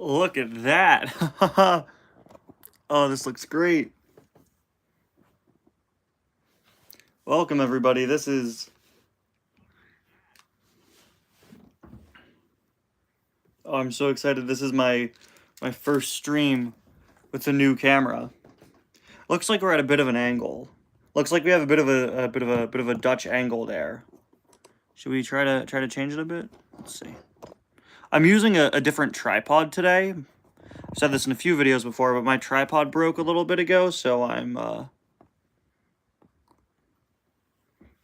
Look at that. Oh, this looks great. Welcome, everybody. This is... Oh, I'm so excited. This is my first stream with the new camera. Looks like we're at a bit of an angle. Looks like we have a bit of a Dutch angle there. Should we try to change it a bit? Let's see. I'm using a different tripod today. I've said this in a few videos before, but my tripod broke a little bit ago, so I'm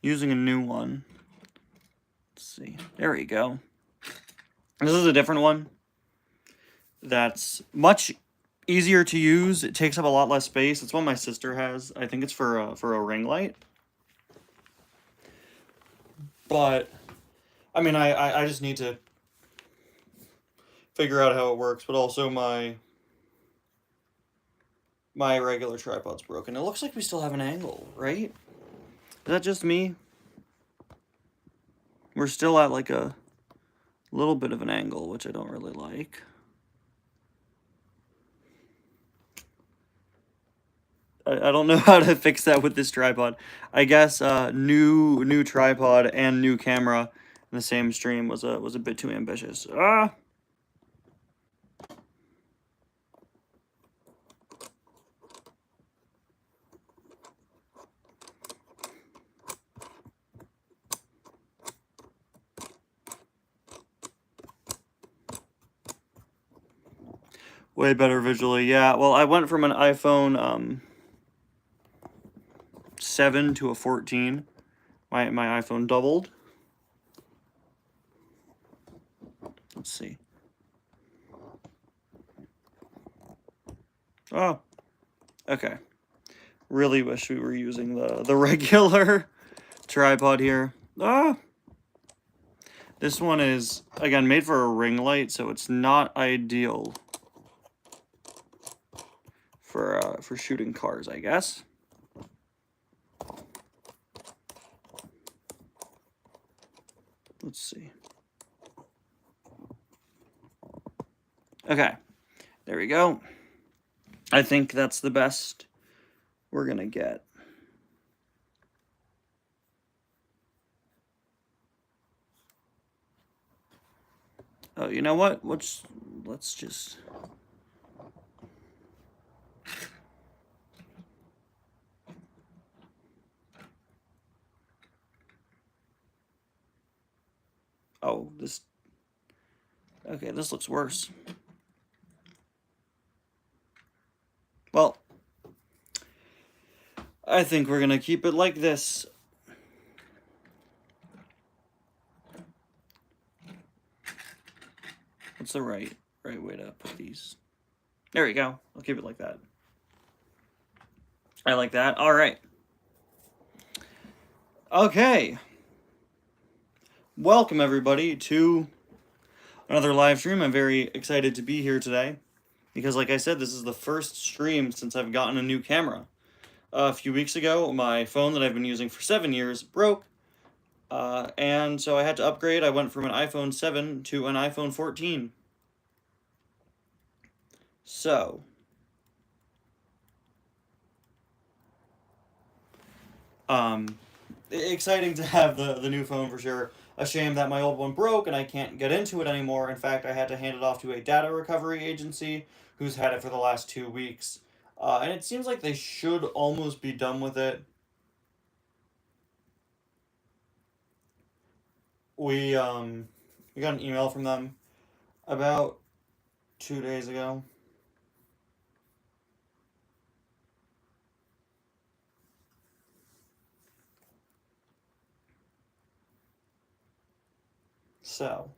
using a new one. Let's see. There we go. This is a different one that's much easier to use. It takes up a lot less space. It's one my sister has. I think it's for a ring light. But I mean, I just need to figure out how it works. But also my regular tripod's broken. It looks like we still have an angle, right? Is that just me? We're still at like a little bit of an angle, which I don't really like. I don't know how to fix that with this tripod. I guess new tripod and new camera in the same stream was a bit too ambitious. Ah. Way better visually, yeah. Well, I went from an iPhone 7 to a 14. My iPhone doubled. Let's see. Oh, okay. Really wish we were using the regular tripod here. Ah. This one is, again, made for a ring light, so it's not ideal for shooting cars, I guess. Let's see. Okay, there we go. I think that's the best we're gonna get. Oh, you know what? Let's just... Oh, this... Okay, this looks worse. Well, I think we're gonna keep it like this. What's the right way to put these? There we go. I'll keep it like that. I like that. All right. Okay. Welcome, everybody, to another live stream. I'm very excited to be here today because, like I said, this is the first stream since I've gotten a new camera. A few weeks ago, my phone that I've been using for 7 years broke, and so I had to upgrade. I went from an iPhone 7 to an iPhone 14. So, exciting to have the new phone for sure. A shame that my old one broke and I can't get into it anymore. In fact, I had to hand it off to a data recovery agency who's had it for the last 2 weeks. And it seems like they should almost be done with it. We got an email from them about 2 days ago. So,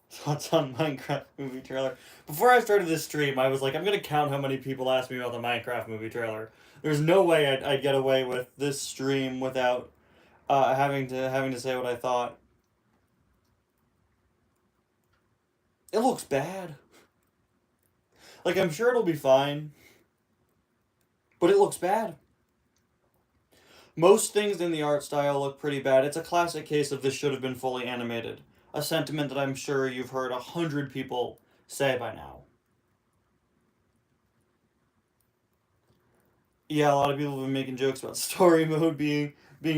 thoughts on Minecraft movie trailer. Before I started this stream, I was like, I'm going to count how many people asked me about the Minecraft movie trailer. There's no way I'd get away with this stream without having to say what I thought. It looks bad. Like, I'm sure it'll be fine, but it looks bad. Most things in the art style look pretty bad. It's a classic case of this should have been fully animated. A sentiment that I'm sure you've heard 100 people say by now. Yeah, a lot of people have been making jokes about story mode being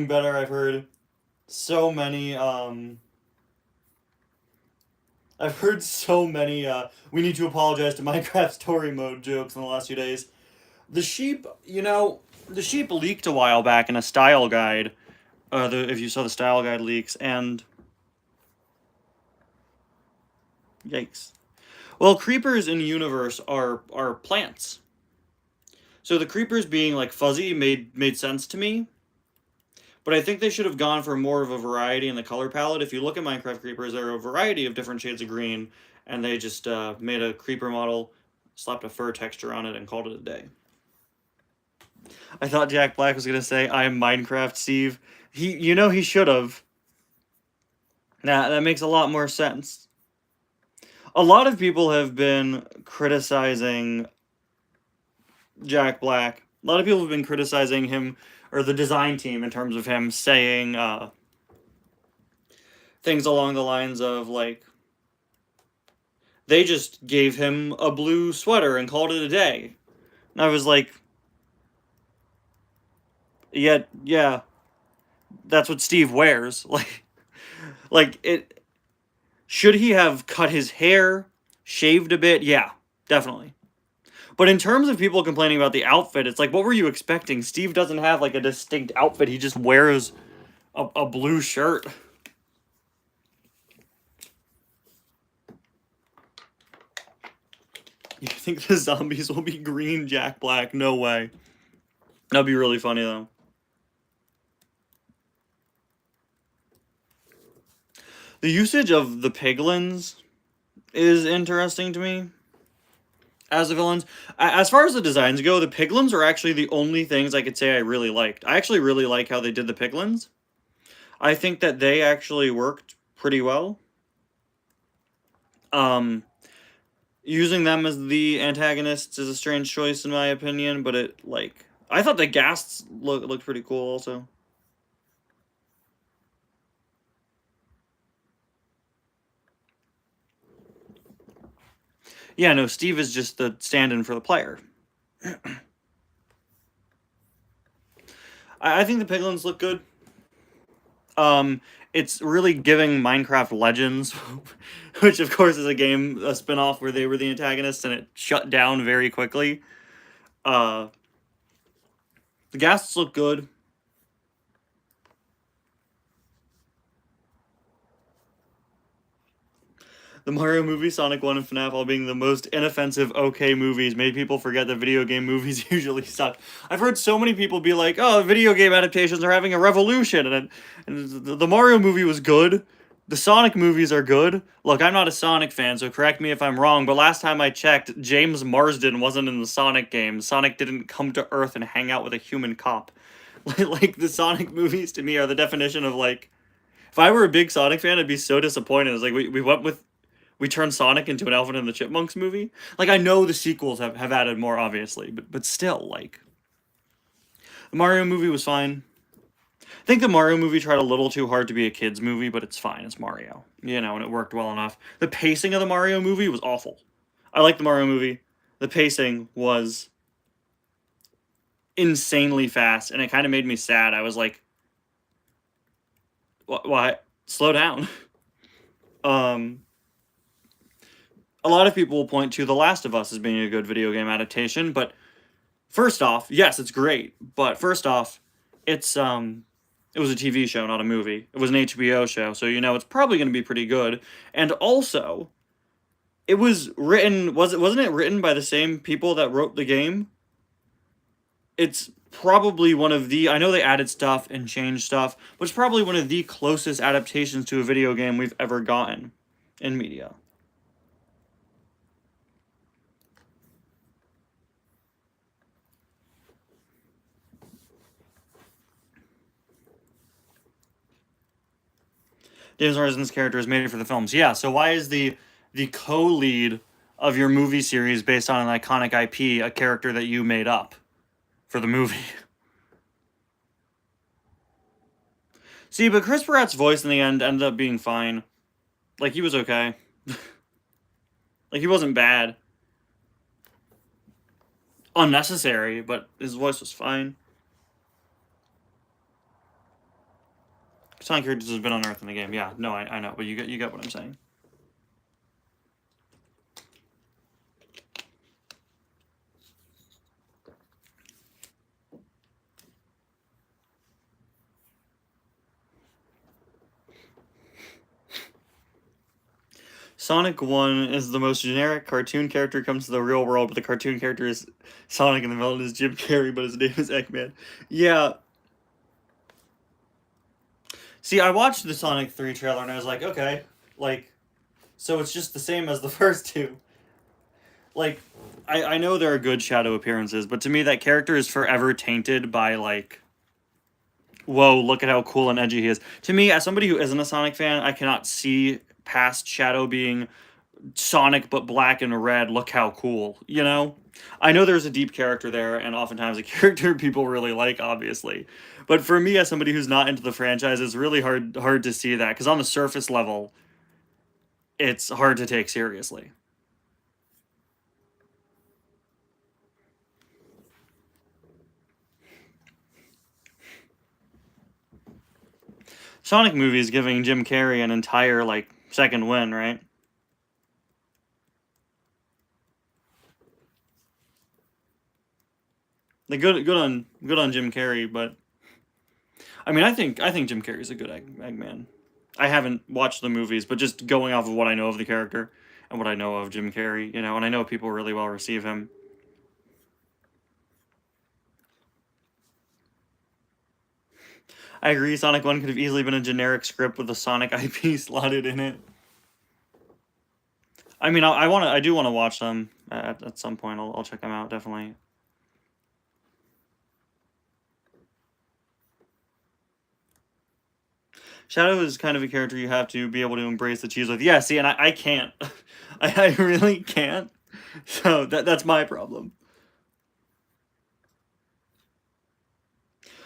better. I've heard so many I've heard so many we need to apologize to Minecraft story mode jokes in the last few days. The sheep, the sheep leaked a while back in a style guide. If you saw the style guide leaks, and yikes. Well, creepers in universe are plants. So the creepers being like fuzzy made sense to me. But I think they should have gone for more of a variety in the color palette. If you look at Minecraft creepers, there are a variety of different shades of green, and they just made a creeper model, slapped a fur texture on it, and called it a day. I thought Jack Black was gonna say, "I am Minecraft Steve." He should have. That makes a lot more sense. A lot of people have been criticizing Jack Black. A lot of people have been criticizing him or the design team in terms of him saying things along the lines of like they just gave him a blue sweater and called it a day. And I was like, yeah, that's what Steve wears. Like it. Should he have cut his hair, shaved a bit? Yeah, definitely. But in terms of people complaining about the outfit, it's like, what were you expecting? Steve doesn't have like a distinct outfit. He just wears a blue shirt. You think the zombies will be green Jack Black? No way. That'd be really funny though. The usage of the piglins is interesting to me as the villains. As far as the designs go, the piglins are actually the only things I could say I really liked. I actually really like how they did the piglins. I think that they actually worked pretty well. Using them as the antagonists is a strange choice in my opinion, but I thought the ghasts looked pretty cool also. Yeah, no, Steve is just the stand-in for the player. I think the piglins look good. It's really giving Minecraft Legends, which of course is a spin-off where they were the antagonists and it shut down very quickly. The ghasts look good. The Mario movie, Sonic 1, and FNAF all being the most inoffensive, okay movies made people forget that video game movies usually suck. I've heard so many people be like, oh, video game adaptations are having a revolution, and the Mario movie was good. The Sonic movies are good. Look, I'm not a Sonic fan, so correct me if I'm wrong, but last time I checked, James Marsden wasn't in the Sonic games. Sonic didn't come to Earth and hang out with a human cop. Like, the Sonic movies, to me, are the definition of, like... If I were a big Sonic fan, I'd be so disappointed. It's like, we turned Sonic into an Alvin and the Chipmunks movie. Like, I know the sequels have added more, obviously, but still, like... The Mario movie was fine. I think the Mario movie tried a little too hard to be a kid's movie, but it's fine. It's Mario. And it worked well enough. The pacing of the Mario movie was awful. I like the Mario movie. The pacing was insanely fast, and it kind of made me sad. I was like, why? Slow down. A lot of people will point to The Last of Us as being a good video game adaptation, but first off, yes, it's great, but first off, it was a TV show, not a movie. It was an HBO show, so it's probably going to be pretty good. And also, it was written, wasn't it written by the same people that wrote the game? It's probably one of the, I know they added stuff and changed stuff, but it's probably one of the closest adaptations to a video game we've ever gotten in media. James Marsden's character is made for the films. Yeah, so why is the co-lead of your movie series based on an iconic IP a character that you made up for the movie? See, but Chris Pratt's voice in the end ended up being fine. Like, he was okay. Like, he wasn't bad. Unnecessary, but his voice was fine. Sonic characters has been on Earth in the game. Yeah, no, I know, but you get what I'm saying. Sonic 1 is the most generic cartoon character comes to the real world, but the cartoon character is Sonic and the villain is Jim Carrey, but his name is Eggman. Yeah. See, I watched the Sonic 3 trailer and I was like, okay, like, so it's just the same as the first two. Like, I know there are good shadow appearances, but to me that character is forever tainted by, like, whoa, look at how cool and edgy he is. To me, as somebody who isn't a Sonic fan, I cannot see past Shadow being Sonic but black and red. Look how cool, you know? I know there's a deep character there, and oftentimes a character people really like, obviously. But for me, as somebody who's not into the franchise, it's really hard to see that, because on the surface level, it's hard to take seriously. Sonic movies giving Jim Carrey an entire, like, second win, right? Like, good on Jim Carrey, but I mean, I think Jim Carrey's a good Eggman. I haven't watched the movies, but just going off of what I know of the character and what I know of Jim Carrey, you know, and I know people really well receive him. I agree. Sonic 1 could have easily been a generic script with a Sonic IP slotted in it. I mean, I do want to watch them at some point. I'll check them out definitely. Shadow is kind of a character you have to be able to embrace the cheese with. Yeah, see, and I can't. I really can't. So that's my problem.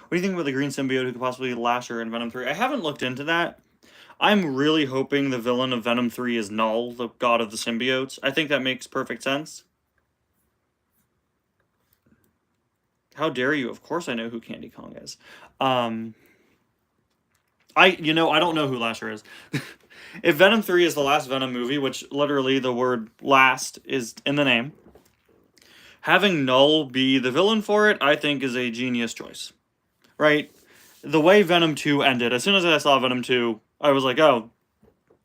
What do you think about the green symbiote who could possibly be Lasher in Venom 3? I haven't looked into that. I'm really hoping the villain of Venom 3 is Null, the god of the symbiotes. I think that makes perfect sense. How dare you? Of course I know who Candy Kong is. I don't know who Lasher is. If Venom 3 is the last Venom movie, which literally the word last is in the name, having Null be the villain for it, I think is a genius choice. Right? The way Venom 2 ended, as soon as I saw Venom 2, I was like, oh,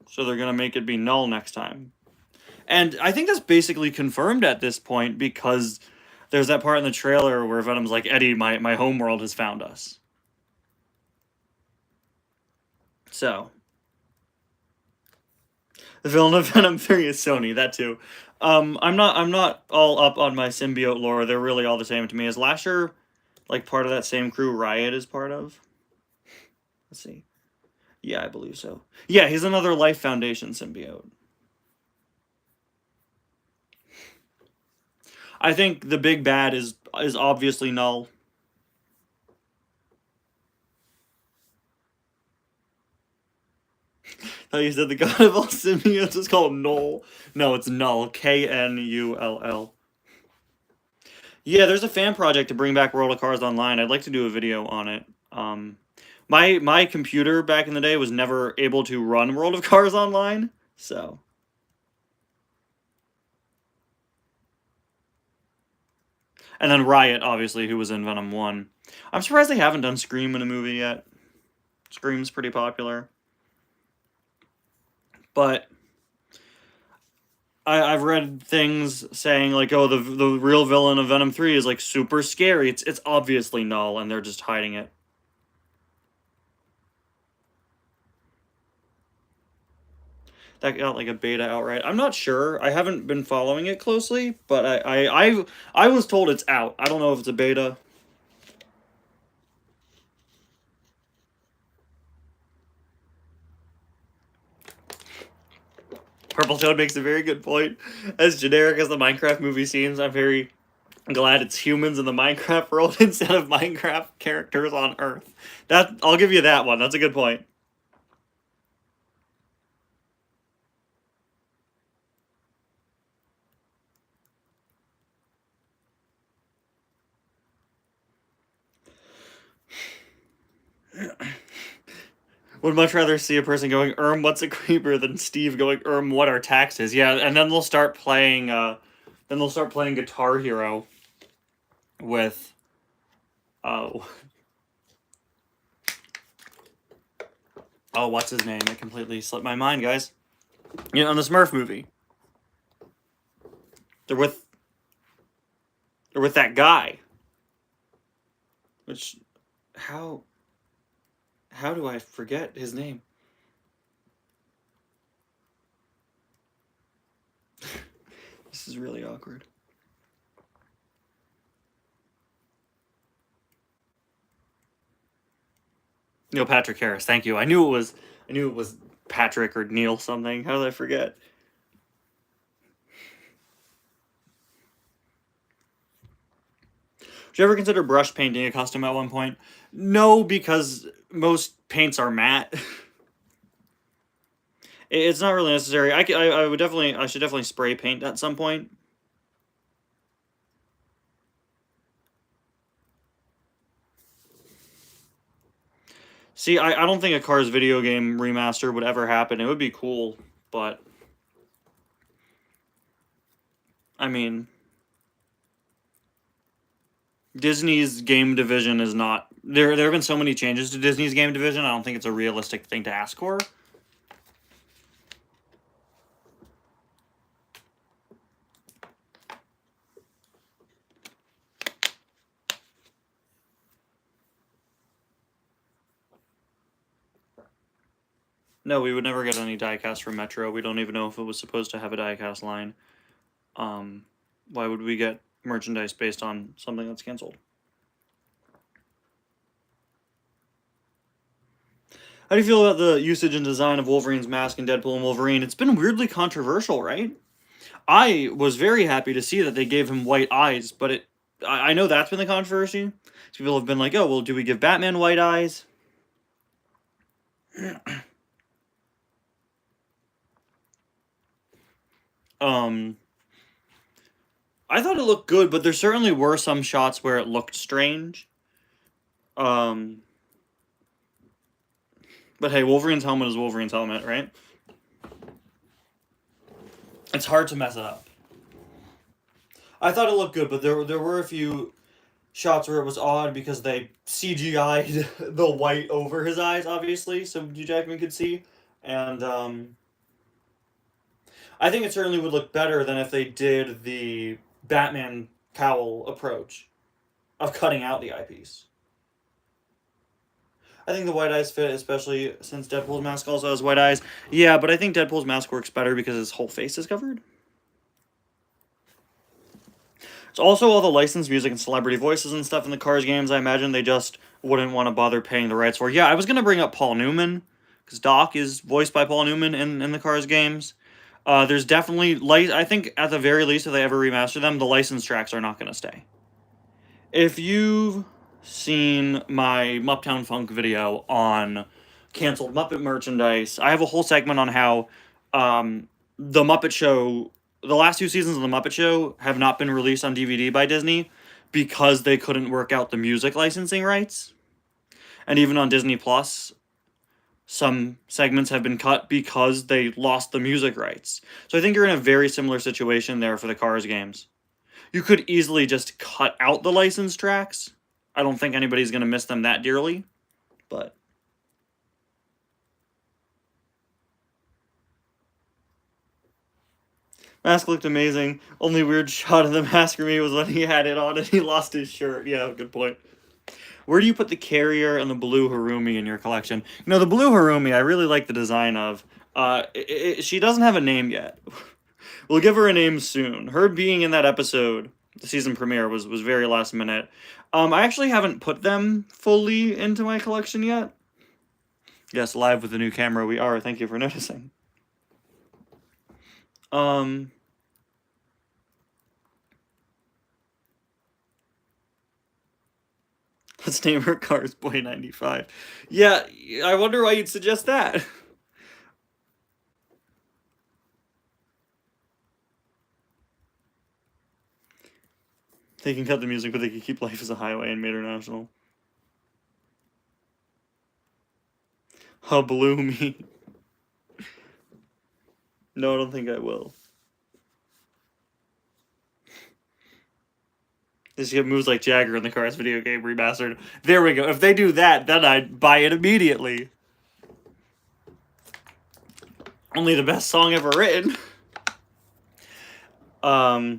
so they're going to make it be Null next time. And I think that's basically confirmed at this point because there's that part in the trailer where Venom's like, Eddie, my homeworld has found us. So, the villain of Venom 3 is Sony, that too. I'm not all up on my symbiote lore. They're really all the same to me. Is Lasher like part of that same crew Riot is part of? Let's see. Yeah, I believe so. Yeah, he's another Life Foundation symbiote. I think the big bad is obviously Null. How you said the god of all symbiotes is called Null. No, it's Null. Knull. Yeah, there's a fan project to bring back World of Cars Online. I'd like to do a video on it. My computer back in the day was never able to run World of Cars Online, so. And then Riot, obviously, who was in Venom 1. I'm surprised they haven't done Scream in a movie yet. Scream's pretty popular. But I've read things saying, like, oh, the real villain of Venom 3 is, like, super scary. It's obviously Null, and they're just hiding it. That got, like, a beta outright. I'm not sure. I haven't been following it closely, but I was told it's out. I don't know if it's a beta. Purple Toad makes a very good point. As generic as the Minecraft movie seems, I'm very glad it's humans in the Minecraft world instead of Minecraft characters on Earth. I'll give you that one. That's a good point. Would much rather see a person going, what's a creeper, than Steve going, what are taxes? Yeah, and then they'll start playing, Guitar Hero with, oh, what's his name? It completely slipped my mind, guys. You know, in the Smurf movie. They're with that guy. Which, how do I forget his name? This is really awkward. Neil Patrick Harris, thank you. I knew it was Patrick or Neil something. How did I forget? Did you ever consider brush painting a custom at one point? No, because most paints are matte. It's not really necessary. I should definitely spray paint at some point. See, I don't think a Cars video game remaster would ever happen. It would be cool, but I mean, Disney's game division is not... There have been so many changes to Disney's game division, I don't think it's a realistic thing to ask for. No, we would never get any diecast from Metro. We don't even know if it was supposed to have a diecast line. Why would we get merchandise based on something that's canceled? How do you feel about the usage and design of Wolverine's mask in Deadpool and Wolverine? It's been weirdly controversial, right? I was very happy to see that they gave him white eyes, but I know that's been the controversy. People have been like, oh, well, do we give Batman white eyes? I thought it looked good, but there certainly were some shots where it looked strange. But hey, Wolverine's helmet is Wolverine's helmet, right? It's hard to mess it up. I thought it looked good, but there were a few shots where it was odd because they CGI'd the white over his eyes, obviously, so Hugh Jackman could see. And I think it certainly would look better than if they did the Batman cowl approach of cutting out the eyepiece. I think the white eyes fit, especially since Deadpool's mask also has white eyes. Yeah, but I think Deadpool's mask works better because his whole face is covered. It's also all the licensed music and celebrity voices and stuff in the Cars games. I imagine they just wouldn't want to bother paying the rights for. Yeah, I was going to bring up Paul Newman, because Doc is voiced by Paul Newman in the Cars games. There's definitely... I think, at the very least, if they ever remaster them, the licensed tracks are not going to stay. If you've seen my Mupptown Funk video on canceled Muppet merchandise, I have a whole segment on how the Muppet Show... The last 2 seasons of The Muppet Show have not been released on DVD by Disney because they couldn't work out the music licensing rights. And even on Disney Plus, some segments have been cut because they lost the music rights. So I think you're in a very similar situation there for the Cars games. You could easily just cut out the licensed tracks. I don't think anybody's going to miss them that dearly, but... Mask looked amazing. Only weird shot of the mask for me was when he had it on and he lost his shirt. Yeah, good point. Where do you put the Carrier and the blue Harumi in your collection? You know, the blue Harumi, I really like the design of. She doesn't have a name yet. We'll give her a name soon. Her being in that episode, the season premiere, was very last minute. I actually haven't put them fully into my collection yet. Yes, live with the new camera we are. Thank you for noticing. Let's name her Cars Boy 95. Yeah, I wonder why you'd suggest that. They can cut the music, but they can keep Life as a Highway and Made Her National. Pabloomy. No, I don't think I will. This kid moves like Jagger in the Cars video game remastered. There we go. If they do that, then I'd buy it immediately. Only the best song ever written. Yeah,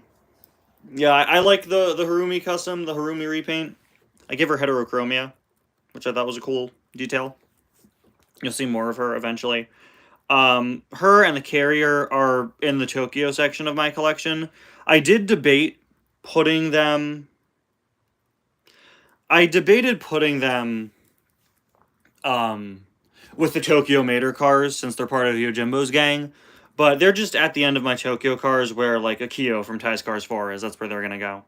I like the Harumi custom, the Harumi repaint. I give her heterochromia, which I thought was a cool detail. You'll see more of her eventually. Her and the Carrier are in the Tokyo section of my collection. I did debate putting them... I debated putting them with the Tokyo Mater cars, since they're part of Yojimbo's gang. But they're just at the end of my Tokyo cars where, like, Akio from Ties Cars 4 is. That's where they're going to go.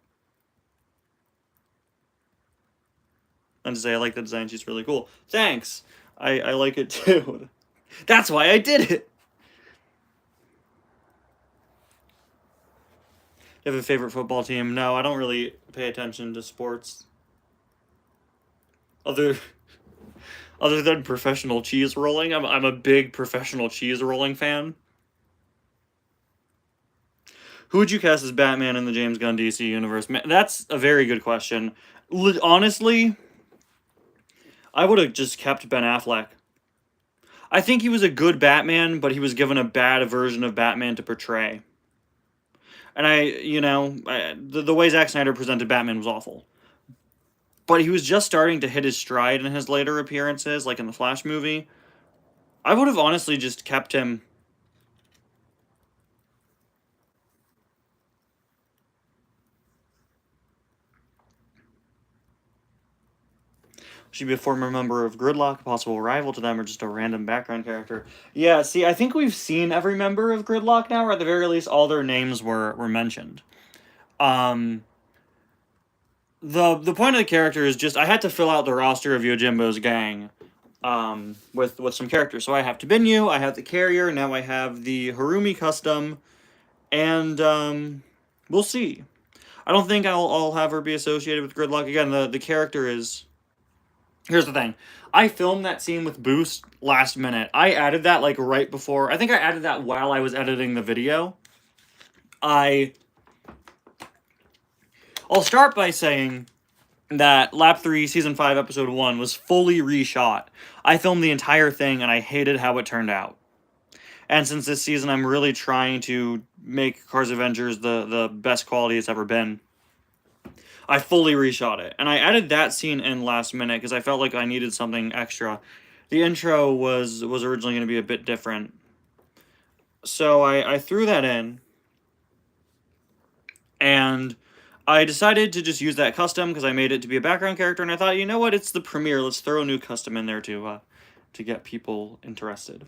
And to say I like the design, she's really cool. Thanks! I like it too. That's why I did it! You have a favorite football team? No, I don't really pay attention to sports. Other than professional cheese rolling, I'm a big professional cheese rolling fan. Who would you cast as Batman in the James Gunn DC universe? Man, that's a very good question. Honestly, I would have just kept Ben Affleck. I think he was a good Batman, but he was given a bad version of Batman to portray. And the way Zack Snyder presented Batman was awful. But he was just starting to hit his stride in his later appearances, like in the Flash movie. I would have honestly just kept him. Should be a former member of Gridlock, a possible rival to them, or just a random background character. Yeah, see, I think we've seen every member of Gridlock now, or at the very least, all their names were mentioned. The point of the character is just, I had to fill out the roster of Yojimbo's gang, with some characters. So I have Tabinyu, I have the Carrier, now I have the Harumi custom, and, we'll see. I don't think I'll have her be associated with Gridlock again. The character is... Here's the thing. I filmed that scene with Boost last minute. I added that, like, right before... I think I added that while I was editing the video. I'll start by saying that Lap 3, Season 5, Episode 1 was fully reshot. I filmed the entire thing, and I hated how it turned out. And since this season, I'm really trying to make Cars Avengers the best quality it's ever been. I fully reshot it. And I added that scene in last minute because I felt like I needed something extra. The intro was originally going to be a bit different. So I threw that in. And I decided to just use that custom because I made it to be a background character. And I thought, you know what, it's the premiere. Let's throw a new custom in there to get people interested.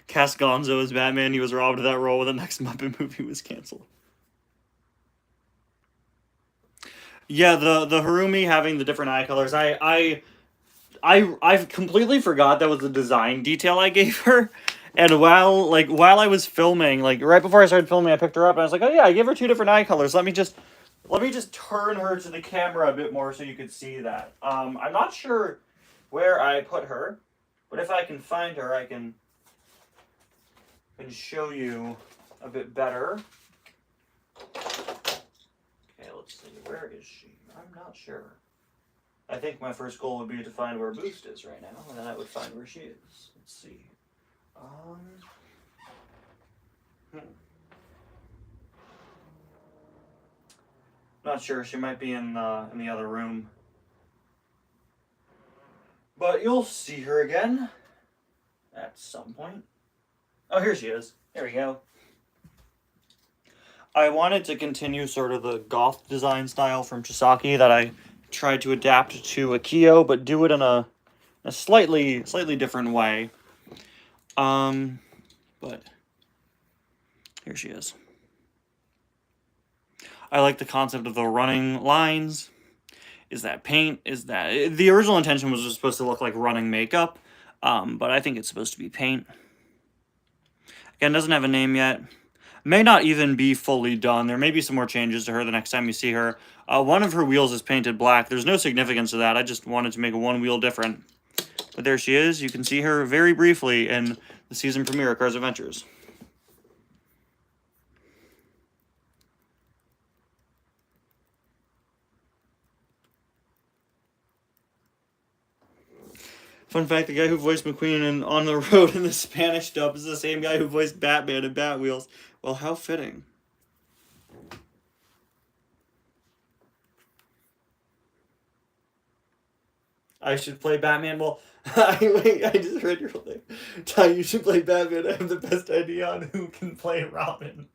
Cast Gonzo as Batman. He was robbed of that role when the next Muppet movie was canceled. Yeah, the Harumi having the different eye colors. I completely forgot that was the design detail I gave her. And while I was filming, like right before I started filming, I picked her up and I was like, oh yeah, I gave her 2 different eye colors. Let me just turn her to the camera a bit more so you could see that. I'm not sure where I put her, but if I can find her, I can show you a bit better. Okay, let's see. Where is she? I'm not sure. I think my first goal would be to find where Boost is right now, and then I would find where she is. Let's see. Not sure. She might be in the other room. But you'll see her again at some point. Oh, here she is. There we go. I wanted to continue sort of the goth design style from Chisaki that I tried to adapt to Akio, but do it in a slightly different way. But here she is. I like the concept of the running lines. Is that paint? Is that... The original intention was just supposed to look like running makeup, but I think it's supposed to be paint. Again, doesn't have a name yet. May not even be fully done. There may be some more changes to her the next time you see her. One of her wheels is painted black. There's no significance to that. I just wanted to make one wheel different. But there she is. You can see her very briefly in the season premiere of Cars Adventures. Fun fact, the guy who voiced McQueen in On the Road in the Spanish dub is the same guy who voiced Batman in Batwheels. Well, how fitting. I should play Batman. Well, wait, I just read your whole thing. Ty, you should play Batman. I have the best idea on who can play Robin.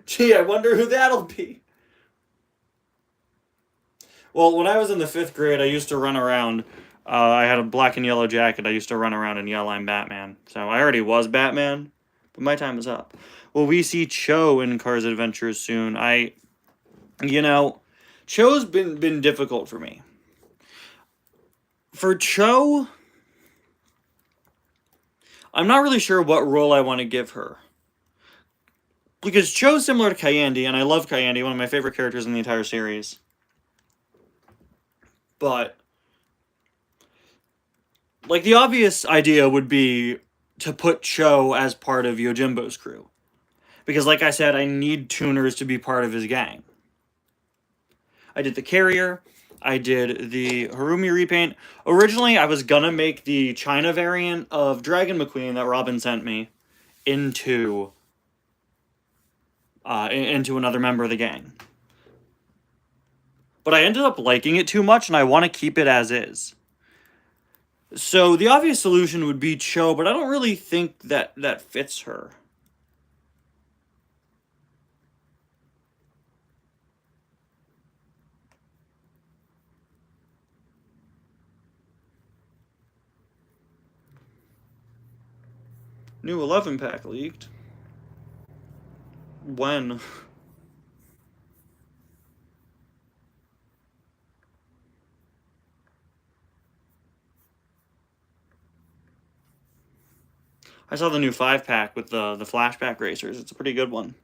Gee, I wonder who that'll be. Well, when I was in the 5th grade, I used to run around. I had a black and yellow jacket. I used to run around and yell, "I'm Batman." So I already was Batman, but my time is up. Will we see Cho in Cars Adventures soon? Cho's been difficult for me. For Cho, I'm not really sure what role I want to give her. Because Cho's similar to Kayandi, and I love Kayandi, one of my favorite characters in the entire series. But, like, the obvious idea would be to put Cho as part of Yojimbo's crew. Because, like I said, I need tuners to be part of his gang. I did the Carrier. I did the Harumi repaint. Originally, I was gonna make the China variant of Dragon McQueen that Robin sent me into another member of the gang. But I ended up liking it too much, and I want to keep it as is. So the obvious solution would be Cho, but I don't really think that fits her. New 11 pack leaked. When? I saw the new 5 pack with the flashback racers. It's a pretty good one.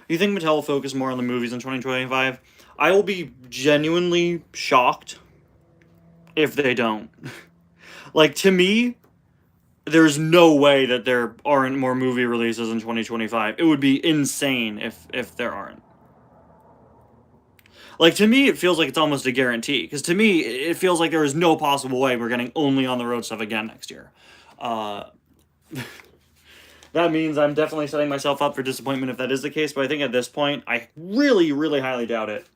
You think Mattel will focus more on the movies in 2025? I will be genuinely shocked if they don't. Like, to me, there's no way that there aren't more movie releases in 2025. It would be insane if there aren't. Like, to me, it feels like it's almost a guarantee. Because to me, it feels like there is no possible way we're getting only on the road stuff again next year. That means I'm definitely setting myself up for disappointment if that is the case. But I think at this point, I really, really highly doubt it.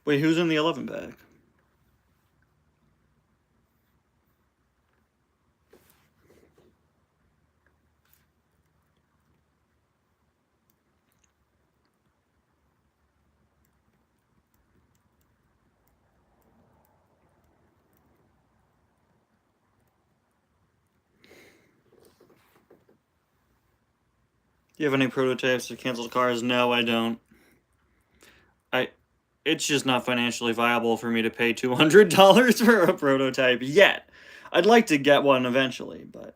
Wait, who's in the 11 pack? Do you have any prototypes of canceled cars? No, I don't. It's just not financially viable for me to pay $200 for a prototype yet. I'd like to get one eventually, but...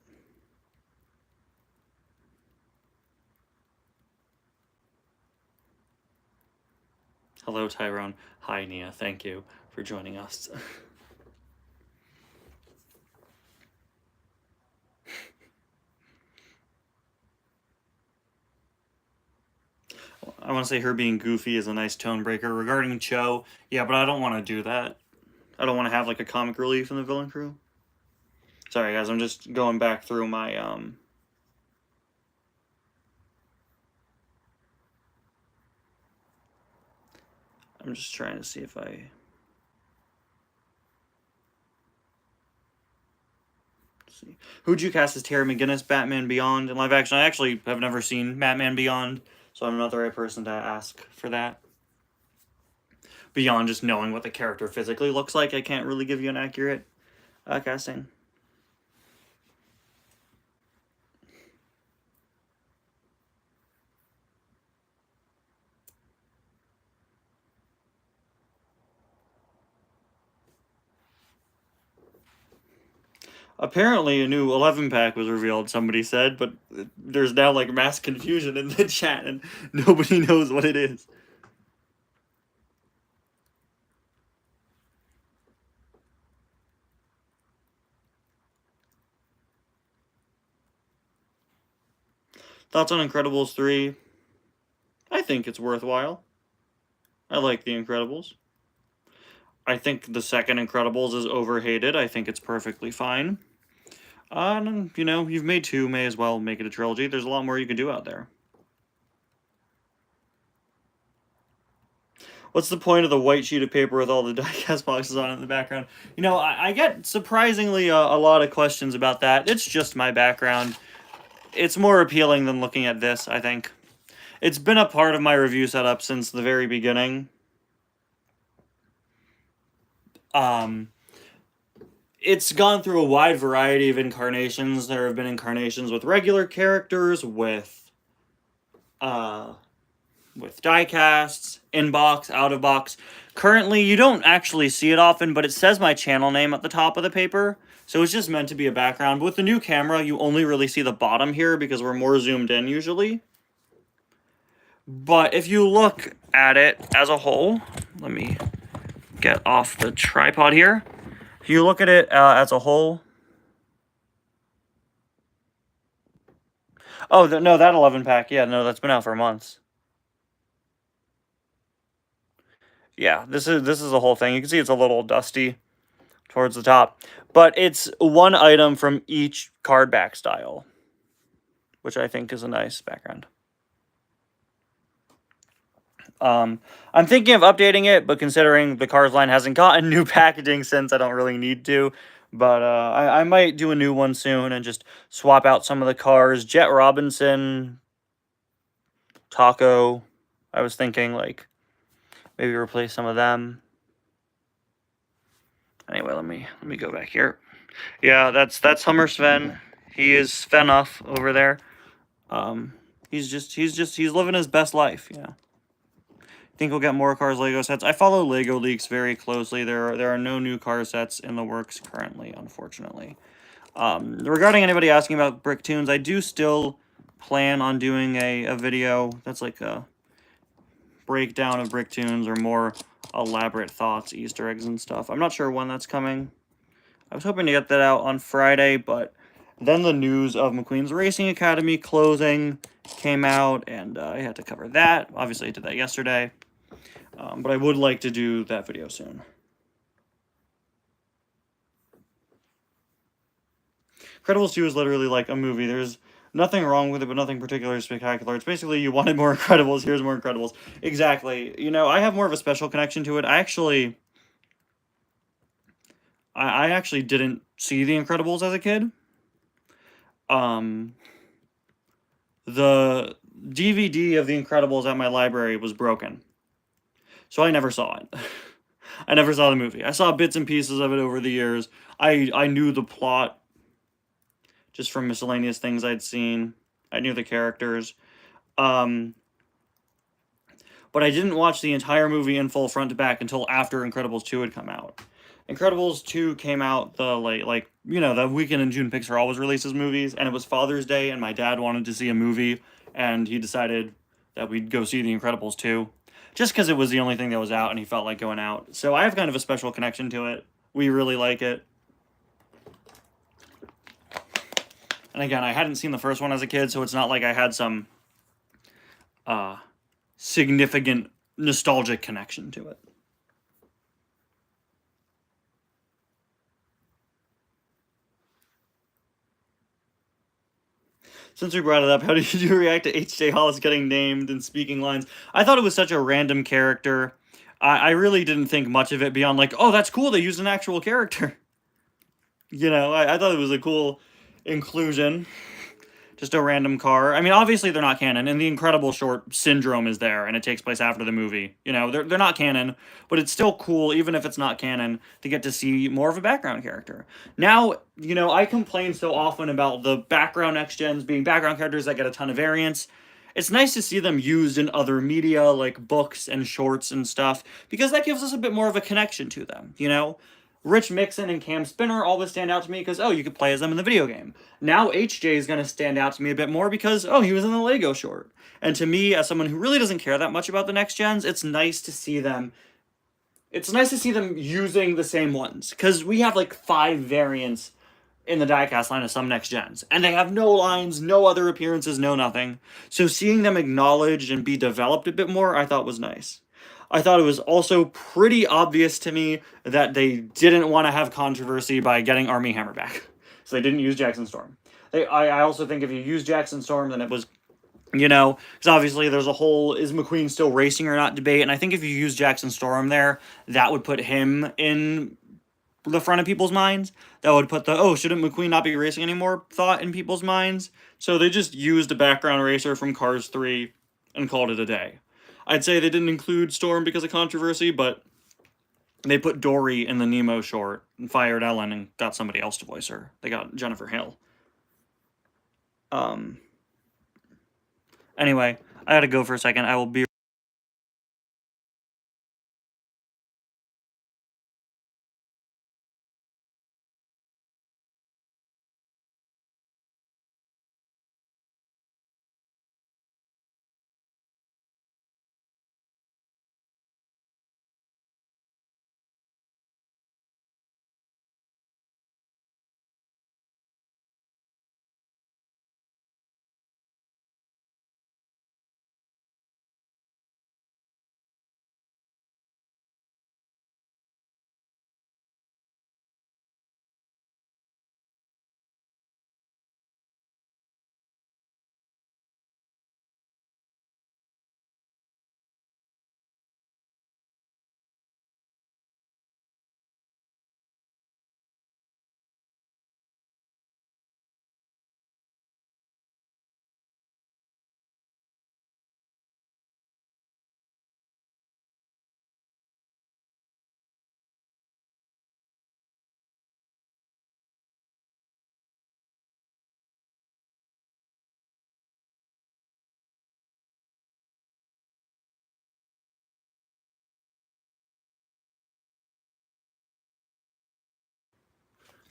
Hello, Tyrone. Hi, Nia. Thank you for joining us. I want to say her being goofy is a nice tone breaker. Regarding Cho, yeah, but I don't want to do that. I don't want to have, like, a comic relief in the villain crew. Sorry, guys, I'm just going back through my, I'm just trying to see if I... see. Who'd you cast as Terry McGinnis, Batman Beyond in live action? I actually have never seen Batman Beyond, so I'm not the right person to ask for that. Beyond just knowing what the character physically looks like, I can't really give you an accurate casting. Apparently, a new 11 pack was revealed, somebody said, but there's now like mass confusion in the chat and nobody knows what it is. Thoughts on Incredibles 3? I think it's worthwhile. I like The Incredibles. I think the second Incredibles is overhated. I think it's perfectly fine. You know, you've made 2, may as well make it a trilogy. There's a lot more you can do out there. What's the point of the white sheet of paper with all the die-cast boxes on it in the background? You know, I get surprisingly a lot of questions about that. It's just my background. It's more appealing than looking at this, I think. It's been a part of my review setup since the very beginning. It's gone through a wide variety of incarnations. There have been incarnations with regular characters, with die-casts, in-box, out-of-box. Currently, you don't actually see it often, but it says my channel name at the top of the paper, so it's just meant to be a background. But with the new camera, you only really see the bottom here because we're more zoomed in usually. But if you look at it as a whole, let me get off the tripod here. If you look at it as a whole... Oh, no, that 11-pack, yeah, no, that's been out for months. Yeah, this is the whole thing. You can see it's a little dusty towards the top. But it's one item from each card back style, which I think is a nice background. I'm thinking of updating it, but considering the Cars line hasn't gotten new packaging since, I don't really need to. But I might do a new one soon and just swap out some of the cars. Jet Robinson, Taco. I was thinking, like, maybe replace some of them. Anyway, let me go back here. Yeah, that's Hummer Sven. He is Svenoff over there. He's living his best life, you know. Think we'll get more Cars Lego sets. I follow Lego leaks very closely. There are no new car sets in the works currently, unfortunately. Regarding anybody asking about Bricktoons, I do still plan on doing a video that's like a breakdown of Bricktoons or more elaborate thoughts, Easter eggs, and stuff. I'm not sure when that's coming. I was hoping to get that out on Friday, but then the news of McQueen's Racing Academy closing came out, and I had to cover that. Obviously, I did that yesterday. But I would like to do that video soon. Incredibles 2 is literally like a movie. There's nothing wrong with it, but nothing particularly spectacular. It's basically you wanted more Incredibles, here's more Incredibles. Exactly. You know, I have more of a special connection to it. I actually didn't see The Incredibles as a kid. The DVD of The Incredibles at my library was broken. So I never saw it. I never saw the movie. I saw bits and pieces of it over the years. I knew the plot just from miscellaneous things I'd seen. I knew the characters. But I didn't watch the entire movie in full front to back until after Incredibles 2 had come out. Incredibles 2 came out the the weekend in June Pixar always releases movies, and it was Father's Day, and my dad wanted to see a movie, and he decided that we'd go see The Incredibles 2. Just because it was the only thing that was out and he felt like going out. So I have kind of a special connection to it. We really like it. And again, I hadn't seen the first one as a kid, so it's not like I had some significant nostalgic connection to it. Since we brought it up, how did you react to H.J. Hollis getting named and speaking lines? I thought it was such a random character. I really didn't think much of it beyond like, oh, that's cool, they used an actual character. You know, I thought it was a cool inclusion. Just a random car. I mean, obviously they're not canon, and the Incredible short Syndrome is there, and it takes place after the movie. You know, they're not canon, but it's still cool, even if it's not canon, to get to see more of a background character. Now, you know, I complain so often about the background next gens being background characters that get a ton of variants. It's nice to see them used in other media like books and shorts and stuff because that gives us a bit more of a connection to them, you know? Rich Mixon and Cam Spinner always stand out to me because, oh, you could play as them in the video game. Now HJ is going to stand out to me a bit more because, oh, he was in the Lego short. And to me, as someone who really doesn't care that much about the next gens, it's nice to see them. It's nice to see them using the same ones because we have like 5 variants in the diecast line of some next gens, and they have no lines, no other appearances, no nothing. So seeing them acknowledged and be developed a bit more, I thought was nice. I thought it was also pretty obvious to me that they didn't want to have controversy by getting Armie Hammer back. So they didn't use Jackson Storm. I also think if you use Jackson Storm, then it was, you know, because obviously there's a whole is McQueen still racing or not debate, and I think if you use Jackson Storm there, that would put him in the front of people's minds. That would put the, oh, shouldn't McQueen not be racing anymore thought in people's minds. So they just used a background racer from Cars 3 and called it a day. I'd say they didn't include Storm because of controversy, but they put Dory in the Nemo short and fired Ellen and got somebody else to voice her. They got Jennifer Hale. Anyway, I gotta go for a second. I will be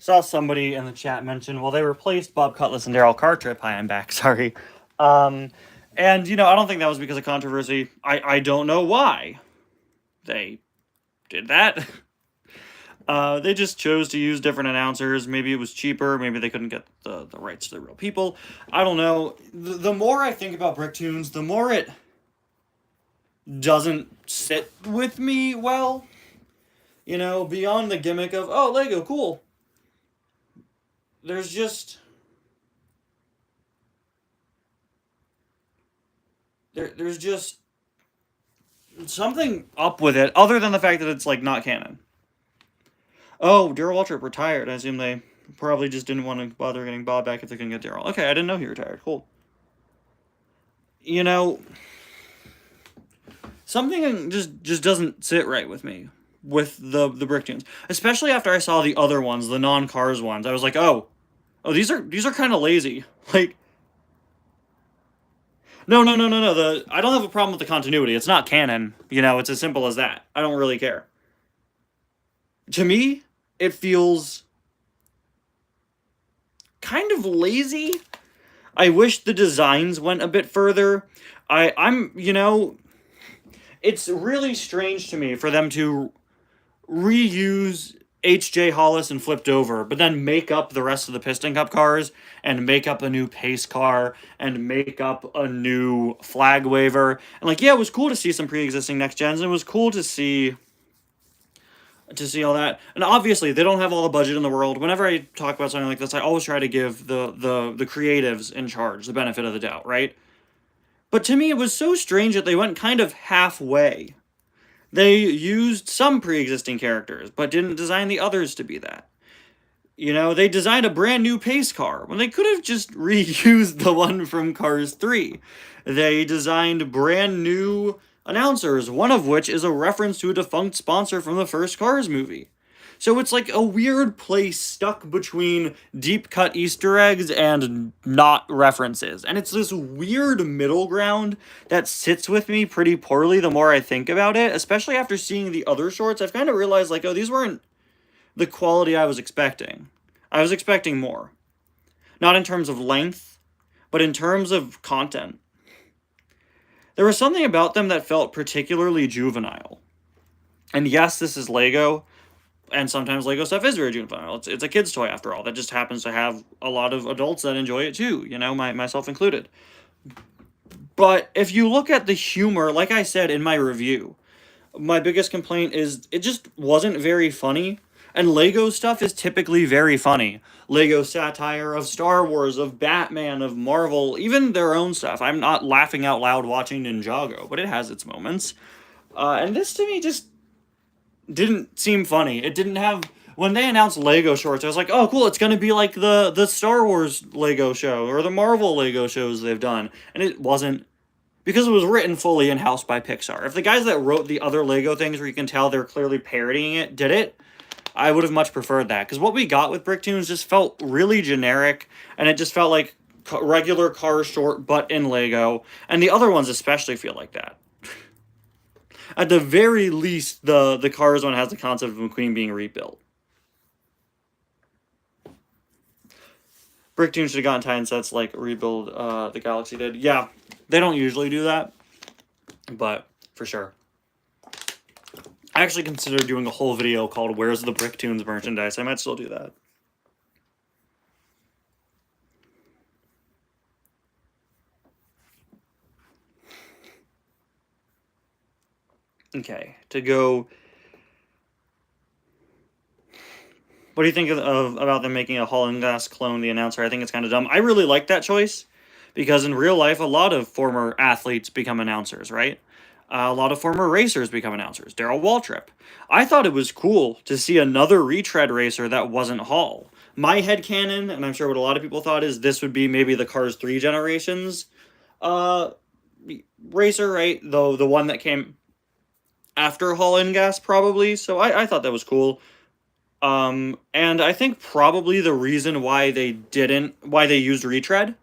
saw somebody in the chat mention, well, they replaced Bob Cutlass and Daryl Cartrip. Hi, I'm back. Sorry. And, you know, I don't think that was because of controversy. I don't know why they did that. They just chose to use different announcers. Maybe it was cheaper. Maybe they couldn't get the rights to the real people. I don't know. The more I think about Bricktoons, the more it doesn't sit with me well. You know, beyond the gimmick of, oh, Lego, cool. There's just... There's just something up with it, other than the fact that it's, like, not canon. Oh, Daryl Waltrip retired. I assume they probably just didn't want to bother getting Bob back if they couldn't get Daryl. Okay, I didn't know he retired. Cool. You know, something just doesn't sit right with me with the Bricktoons, especially after I saw the other ones, the non-Cars ones. I was like, oh, these are kind of lazy. Like, no. I don't have a problem with the continuity. It's not canon. You know, it's as simple as that. I don't really care. To me, it feels kind of lazy. I wish the designs went a bit further. I'm, you know, it's really strange to me for them to reuse H.J. Hollis and Flipped Over, but then make up the rest of the Piston Cup cars, and make up a new pace car, and make up a new flag waver. And, like, yeah, it was cool to see some pre-existing next gens, and it was cool to see all that. And obviously, they don't have all the budget in the world. Whenever I talk about something like this, I always try to give the creatives in charge the benefit of the doubt, right? But to me, it was so strange that they went kind of halfway. They used some pre-existing characters, but didn't design the others to be that. You know, they designed a brand new pace car when they could have just reused the one from Cars 3. They designed brand new announcers, one of which is a reference to a defunct sponsor from the first Cars movie. So it's like a weird place stuck between deep cut Easter eggs and not references. And it's this weird middle ground that sits with me pretty poorly the more I think about it, especially after seeing the other shorts. I've kind of realized, like, oh, these weren't the quality I was expecting. I was expecting more. Not in terms of length, but in terms of content. There was something about them that felt particularly juvenile. And yes, this is Lego, and sometimes Lego stuff is very juvenile. It's a kid's toy after all. That just happens to have a lot of adults that enjoy it too, you know, myself included. But if you look at the humor, like I said in my review, my biggest complaint is it just wasn't very funny. And Lego stuff is typically very funny. Lego satire of Star Wars, of Batman, of Marvel, even their own stuff. I'm not laughing out loud watching Ninjago, but it has its moments. And this to me just didn't seem funny. It didn't have... When they announced Lego shorts, I was like, oh, cool, it's going to be like the Star Wars Lego show or the Marvel Lego shows they've done. And it wasn't. Because it was written fully in-house by Pixar. If the guys that wrote the other Lego things where you can tell they're clearly parodying it did it, I would have much preferred that. Because what we got with Bricktoons just felt really generic, and it just felt like regular Cars short, but in Lego. And the other ones especially feel like that. At the very least, the Cars one has the concept of McQueen being rebuilt. Bricktoons should have gotten tie-in sets like Rebuild the Galaxy did. Yeah, they don't usually do that, but for sure. I actually considered doing a whole video called Where's the Bricktoons merchandise. I might still do that. Okay, to go... What do you think about them making a Hall and Glass clone the announcer? I think it's kind of dumb. I really like that choice, because in real life, a lot of former athletes become announcers, right? A lot of former racers become announcers. Darryl Waltrip. I thought it was cool to see another retread racer that wasn't Hall. My headcanon, and I'm sure what a lot of people thought, is this would be maybe the Cars 3 generations racer, right? Though the one that came after Hall and Gas, probably. So I thought that was cool. And I think probably the reason why they used retread,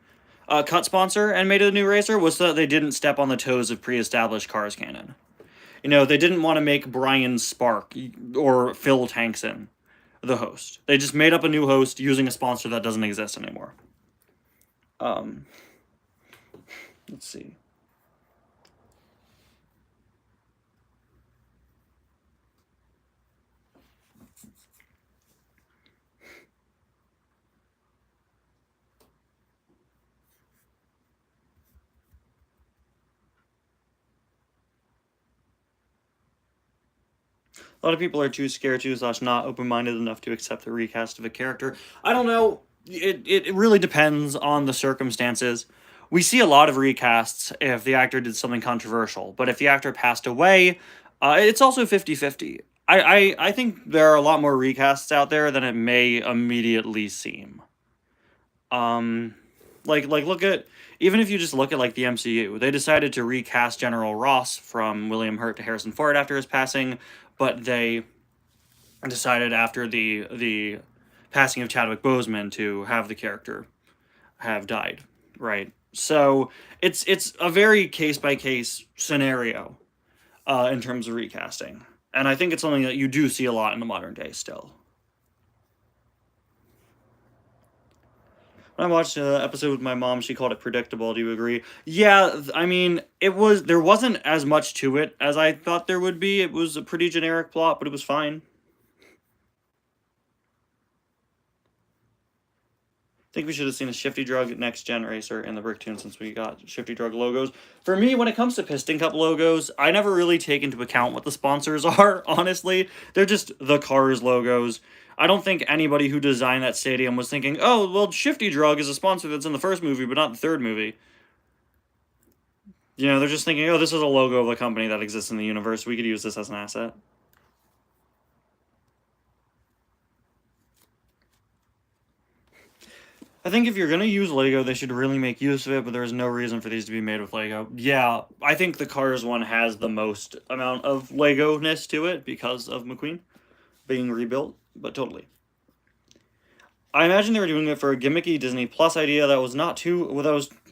cut sponsor, and made it a new racer was so that they didn't step on the toes of pre-established Cars canon. You know, they didn't want to make Brian Spark or Phil Tankson the host. They just made up a new host using a sponsor that doesn't exist anymore. Let's see. A lot of people are too scared to / not open-minded enough to accept the recast of a character. I don't know. It really depends on the circumstances. We see a lot of recasts if the actor did something controversial, but if the actor passed away, it's also 50-50. I think there are a lot more recasts out there than it may immediately seem. Like look at... Even if you just look at, like, the MCU, they decided to recast General Ross from William Hurt to Harrison Ford after his passing, but they decided after the passing of Chadwick Boseman to have the character have died, right? So it's a very case-by-case scenario in terms of recasting. And I think it's something that you do see a lot in the modern day still. When I watched the episode with my mom, she called it predictable. Do you agree? Yeah, I mean, there wasn't as much to it as I thought there would be. It was a pretty generic plot, but it was fine. I think we should have seen a Shifty Drug Next Gen Racer in the Bricktoon since we got Shifty Drug logos. For me, when it comes to Piston Cup logos, I never really take into account what the sponsors are, honestly. They're just the Cars logos. I don't think anybody who designed that stadium was thinking, oh, well, Shifty Drug is a sponsor that's in the first movie, but not the third movie. You know, they're just thinking, oh, this is a logo of a company that exists in the universe. We could use this as an asset. I think if you're going to use Lego, they should really make use of it, but there's no reason for these to be made with Lego. Yeah, I think the Cars one has the most amount of Lego-ness to it because of McQueen being rebuilt, but totally. I imagine they were doing it for a gimmicky Disney Plus idea that was not too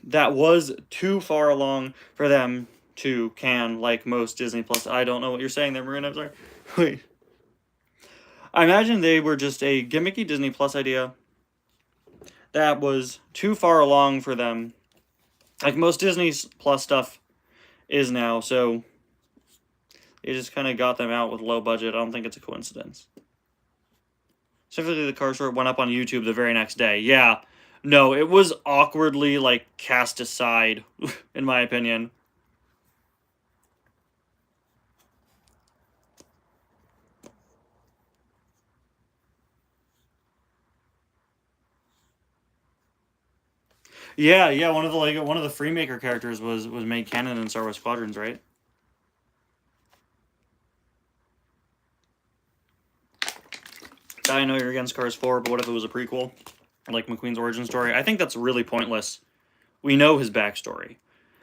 that was too far along for them to can, like most Disney Plus. I don't know what you're saying there, Marina. I'm sorry. Wait. I imagine they were just a gimmicky Disney Plus idea that was too far along for them, like most Disney Plus stuff is now. So it just kind of got them out with low budget. I don't think it's a coincidence. Specifically, the car short went up on YouTube the very next day. Yeah, no, it was awkwardly, like, cast aside, in my opinion. Yeah, one of the Freemaker characters was made canon in Star Wars Squadrons, right? I know you're against Cars 4, but what if it was a prequel? Like McQueen's origin story? I think that's really pointless. We know his backstory.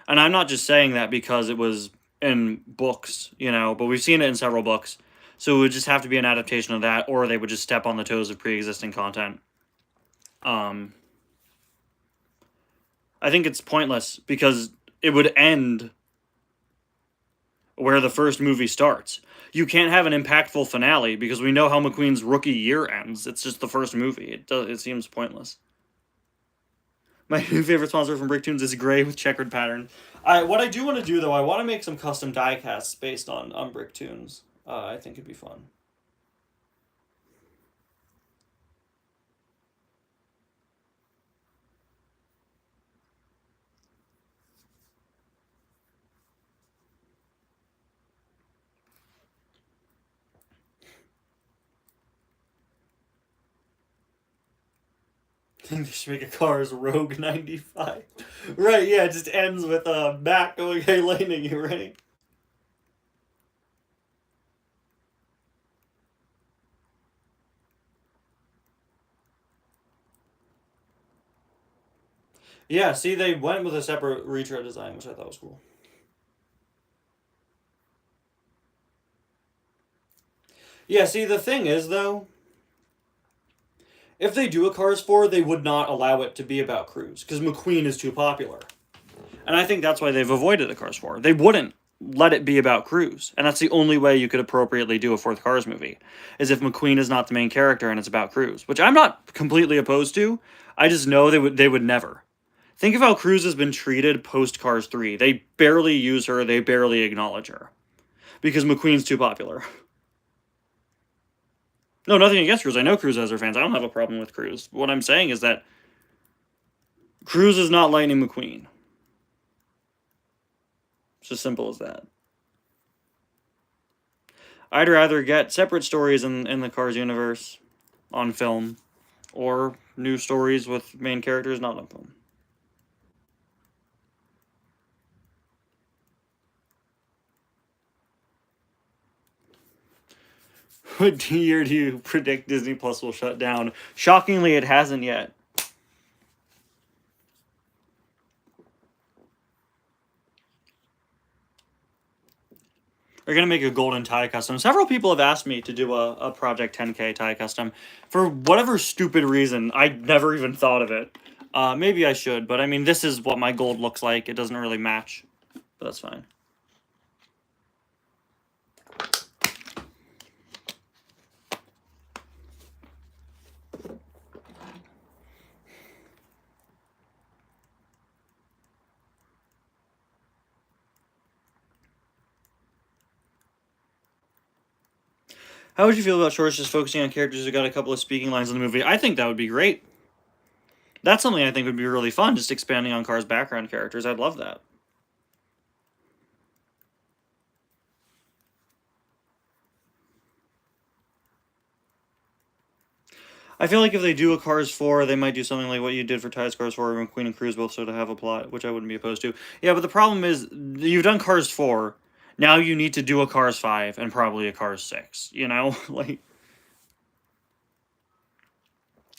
And I'm not just saying that because it was in books, you know, but we've seen it in several books. So it would just have to be an adaptation of that, or they would just step on the toes of pre-existing content. I think it's pointless because it would end where the first movie starts. You can't have an impactful finale because we know how McQueen's rookie year ends. It's just the first movie. It seems pointless. My new favorite sponsor from Bricktoons is gray with checkered pattern. What I do want to do though, I want to make some custom die casts based on Bricktoons. I think it'd be fun. I think they should make a Cars Rogue 95. Right, yeah, it just ends with Matt going, hey, Lightning, you ready? Yeah, see, they went with a separate retread design, which I thought was cool. Yeah, see, the thing is, though, if they do a Cars 4, they would not allow it to be about Cruise, because McQueen is too popular. And I think that's why they've avoided a Cars 4. They wouldn't let it be about Cruise. And that's the only way you could appropriately do a fourth Cars movie, is if McQueen is not the main character and it's about Cruise, which I'm not completely opposed to. I just know they would never. Think of how Cruise has been treated post Cars 3. They barely use her, they barely acknowledge her. Because McQueen's too popular. No, nothing against Cruise. I know Cruise has her fans. I don't have a problem with Cruise. What I'm saying is that Cruise is not Lightning McQueen. It's as simple as that. I'd rather get separate stories in the Cars universe on film, or new stories with main characters not on film. What year do you predict Disney Plus will shut down? Shockingly, it hasn't yet. They're going to make a golden tie custom. Several people have asked me to do a Project 10K tie custom. For whatever stupid reason, I never even thought of it. Maybe I should, but I mean, this is what my gold looks like. It doesn't really match, but that's fine. How would you feel about shorts just focusing on characters who got a couple of speaking lines in the movie? I think that would be great. That's something I think would be really fun, just expanding on Cars' background characters. I'd love that. I feel like if they do a Cars 4, they might do something like what you did for Ty's Cars 4, when Queen and Cruise both sort of have a plot, which I wouldn't be opposed to. Yeah, but the problem is, you've done Cars 4, now you need to do a Cars 5, and probably a Cars 6, you know? Like,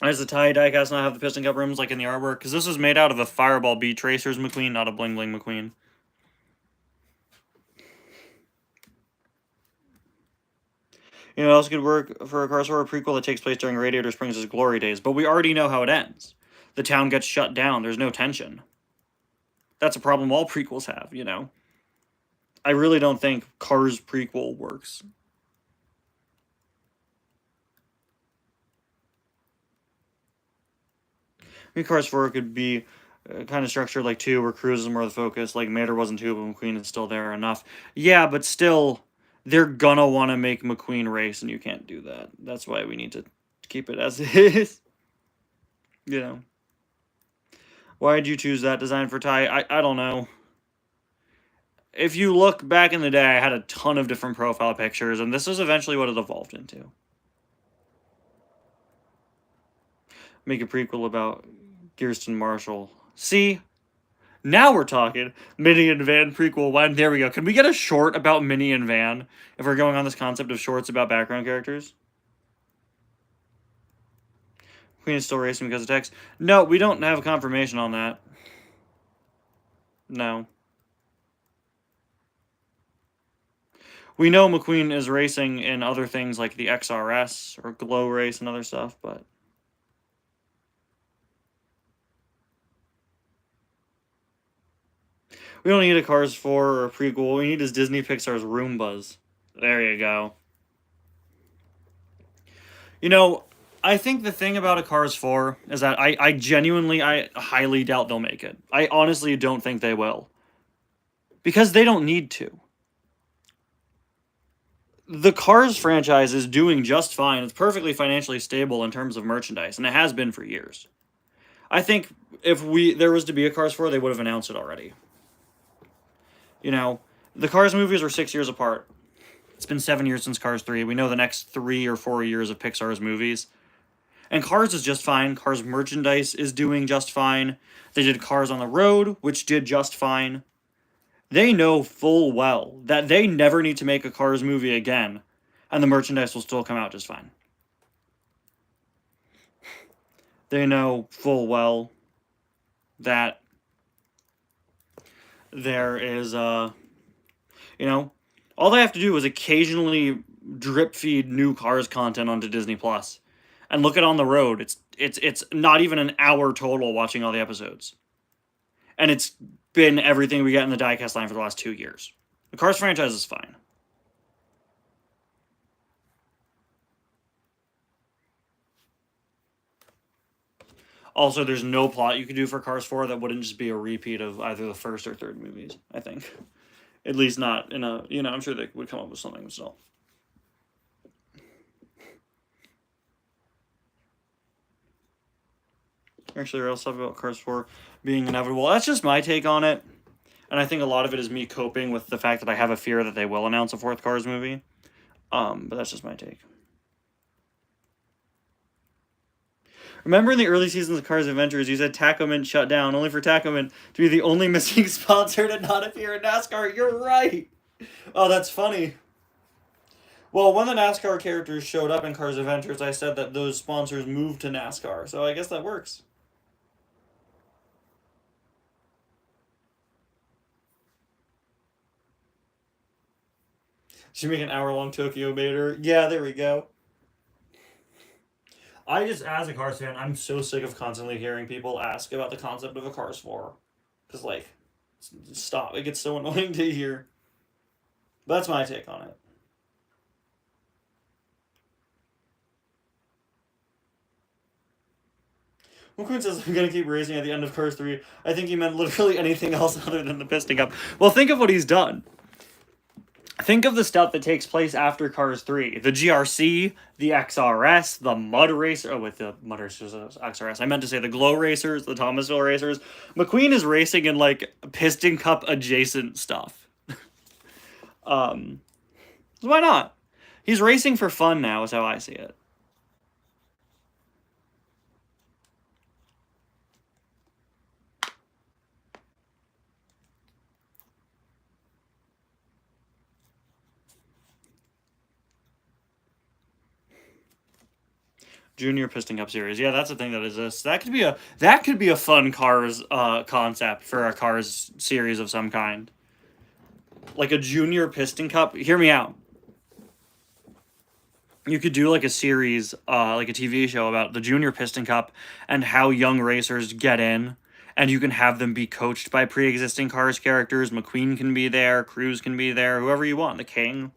Does the Thai diecast not have the piston cup rims like in the artwork? Because this was made out of a Fireball B Tracers McQueen, not a Bling Bling McQueen. You know what else could work for a Cars 4 prequel that takes place during Radiator Springs' glory days? But we already know how it ends. The town gets shut down. There's no tension. That's a problem all prequels have, you know? I really don't think Cars prequel works. I mean, Cars 4 could be kind of structured like 2, where Cruise is more the focus. Like, Mater wasn't 2, but McQueen is still there enough. Yeah, but still, they're gonna want to make McQueen race, and you can't do that. That's why we need to keep it as is. You know. Why did you choose that design for Ty? I don't know. If you look back in the day, I had a ton of different profile pictures, and this is eventually what it evolved into. Make a prequel about Kirsten Marshall. See? Now we're talking. Minnie and Van prequel one. There we go. Can we get a short about Minnie and Van if we're going on this concept of shorts about background characters? Queen is still racing because of text. No, we don't have a confirmation on that. No. We know McQueen is racing in other things like the XRS or Glow Race and other stuff, but... We don't need a Cars 4 or a prequel. What we need is Disney Pixar's Roombas. There you go. You know, I think the thing about a Cars 4 is that I genuinely, I highly doubt they'll make it. I honestly don't think they will. Because they don't need to. The Cars franchise is doing just fine. It's perfectly financially stable in terms of merchandise, and it has been for years. I think if there was to be a Cars 4, they would have announced it already. You know, the Cars movies are 6 years apart. It's been 7 years since Cars 3. We know the next 3 or 4 years of Pixar's movies. And Cars is just fine. Cars merchandise is doing just fine. They did Cars on the Road, which did just fine. They know full well that they never need to make a Cars movie again, and the merchandise will still come out just fine. They know full well that there is, you know, all they have to do is occasionally drip feed new Cars content onto Disney Plus, and look at On the Road. It's not even an hour total watching all the episodes, and it's been everything we get in the diecast line for the last 2 years. The Cars franchise is fine. Also, there's no plot you could do for Cars 4 that wouldn't just be a repeat of either the first or third movies, I think. At least not in a, you know, I'm sure they would come up with something still. Actually, real stuff about Cars 4 being inevitable. That's just my take on it. And I think a lot of it is me coping with the fact that I have a fear that they will announce a fourth Cars movie. But that's just my take. Remember in the early seasons of Cars Adventures, you said Taco Mint shut down, only for Taco Mint to be the only missing sponsor to not appear in NASCAR. You're right! Oh, that's funny. Well, when the NASCAR characters showed up in Cars Adventures, I said that those sponsors moved to NASCAR, so I guess that works. Should make an hour-long Tokyo Mater. Yeah, there we go. I just, as a Cars fan, I'm so sick of constantly hearing people ask about the concept of a Cars 4. Because, like, stop. It gets so annoying to hear. But that's my take on it. When Quinn says, I'm going to keep racing at the end of Cars 3, I think he meant literally anything else other than the piston cup. Well, think of what he's done. Think of the stuff that takes place after Cars 3. The GRC, the XRS, the Mud Racer... Oh, with the Mud Racers, XRS. I meant to say the Glow Racers, the Thomasville Racers. McQueen is racing in, like, piston cup adjacent stuff. Why not? He's racing for fun now, is how I see it. Junior Piston Cup Series. Yeah, that's a thing that exists. That could be a fun Cars concept for a Cars series of some kind. Like a Junior Piston Cup. Hear me out. You could do like a series, like a TV show about the Junior Piston Cup and how young racers get in, and you can have them be coached by pre-existing Cars characters. McQueen can be there, Cruz can be there, whoever you want, the King.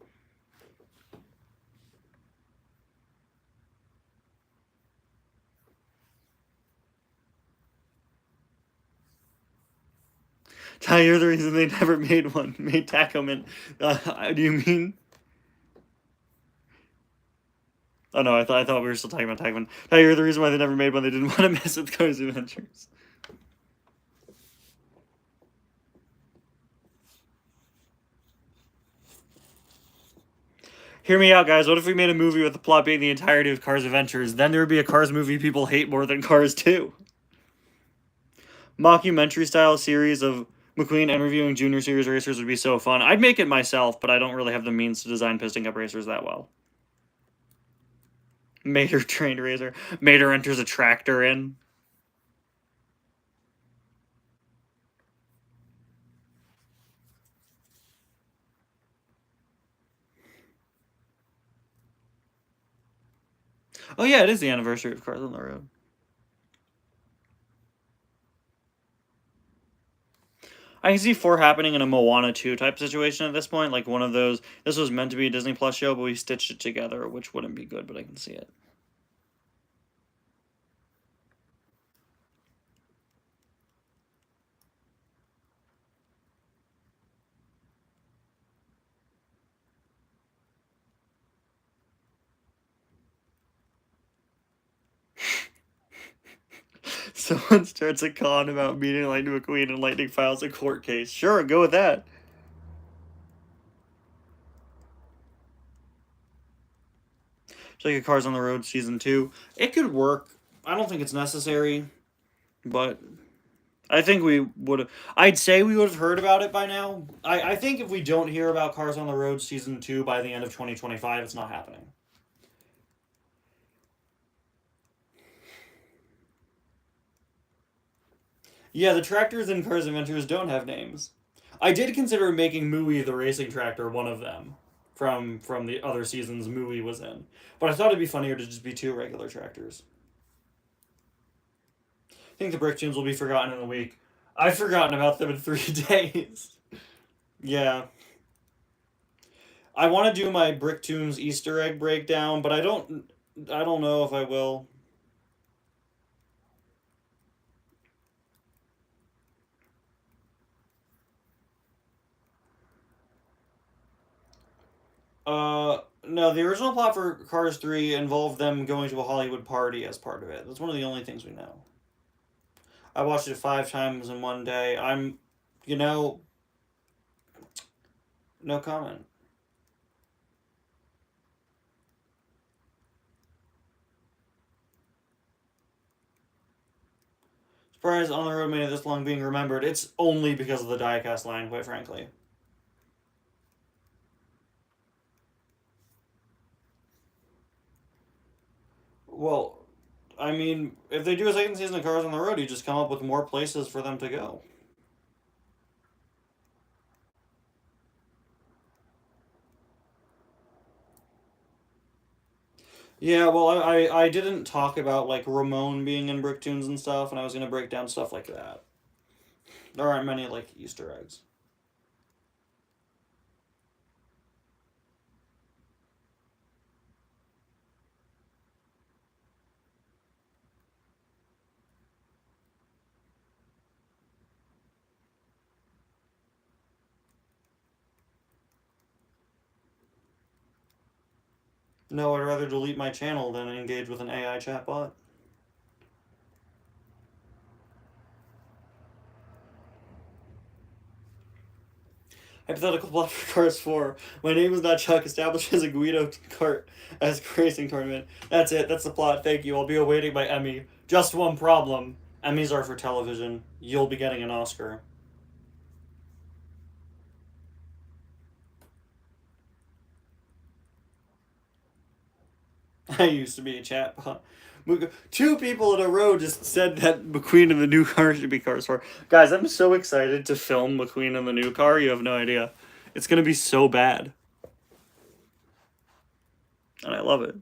Ty, you're the reason they never made one. Made Tacoman. Do you mean? Oh no, I thought we were still talking about Tacoman. Ty, you're the reason why they never made one. They didn't want to mess with Cars Adventures. Hear me out, guys. What if we made a movie with the plot being the entirety of Cars Adventures? Then there would be a Cars movie people hate more than Cars 2. Mockumentary style series of McQueen interviewing Junior Series racers would be so fun. I'd make it myself, but I don't really have the means to design Piston Cup racers that well. Mater trained racer. Mater enters a tractor in. Oh yeah, it is the anniversary of Cars on the Road. I can see 4 happening in a Moana 2 type situation at this point. Like one of those, this was meant to be a Disney Plus show, but we stitched it together, which wouldn't be good, but I can see it. Someone starts a con about meeting Lightning McQueen and Lightning files a court case. Sure, go with that. It's like a Cars on the Road season 2. It could work. I don't think it's necessary, but I think we would have. I'd say we would have heard about it by now. I think if we don't hear about Cars on the Road season 2 by the end of 2025, it's not happening. Yeah, the tractors in Cars Adventures don't have names. I did consider making Mooey the racing tractor one of them from the other seasons Mooey was in. But I thought it'd be funnier to just be 2 regular tractors. I think the Brick Tunes will be forgotten in a week. I've forgotten about them in 3 days. Yeah. I want to do my Brick Tunes Easter egg breakdown, but I don't know if I will. No, the original plot for Cars 3 involved them going to a Hollywood party as part of it. That's one of the only things we know. I watched it 5 times in one day. No comment. Surprised On the Road made it this long being remembered. It's only because of the diecast line, quite frankly. Well, I mean, if they do a second season of Cars on the Road, you just come up with more places for them to go. Yeah, well, I didn't talk about, like, Ramon being in Bricktoons and stuff, and I was going to break down stuff like that. There aren't many, like, Easter eggs. No, I'd rather delete my channel than engage with an AI chatbot. Hypothetical plot for Cars 4. My name is not Chuck. Establishes a Guido kart as racing tournament. That's it. That's the plot. Thank you. I'll be awaiting my Emmy. Just one problem. Emmys are for television. You'll be getting an Oscar. I used to be a chatbot. Two people in a row just said that McQueen and the new car should be Cars 4. Guys, I'm so excited to film McQueen and the new car. You have no idea. It's going to be so bad. And I love it.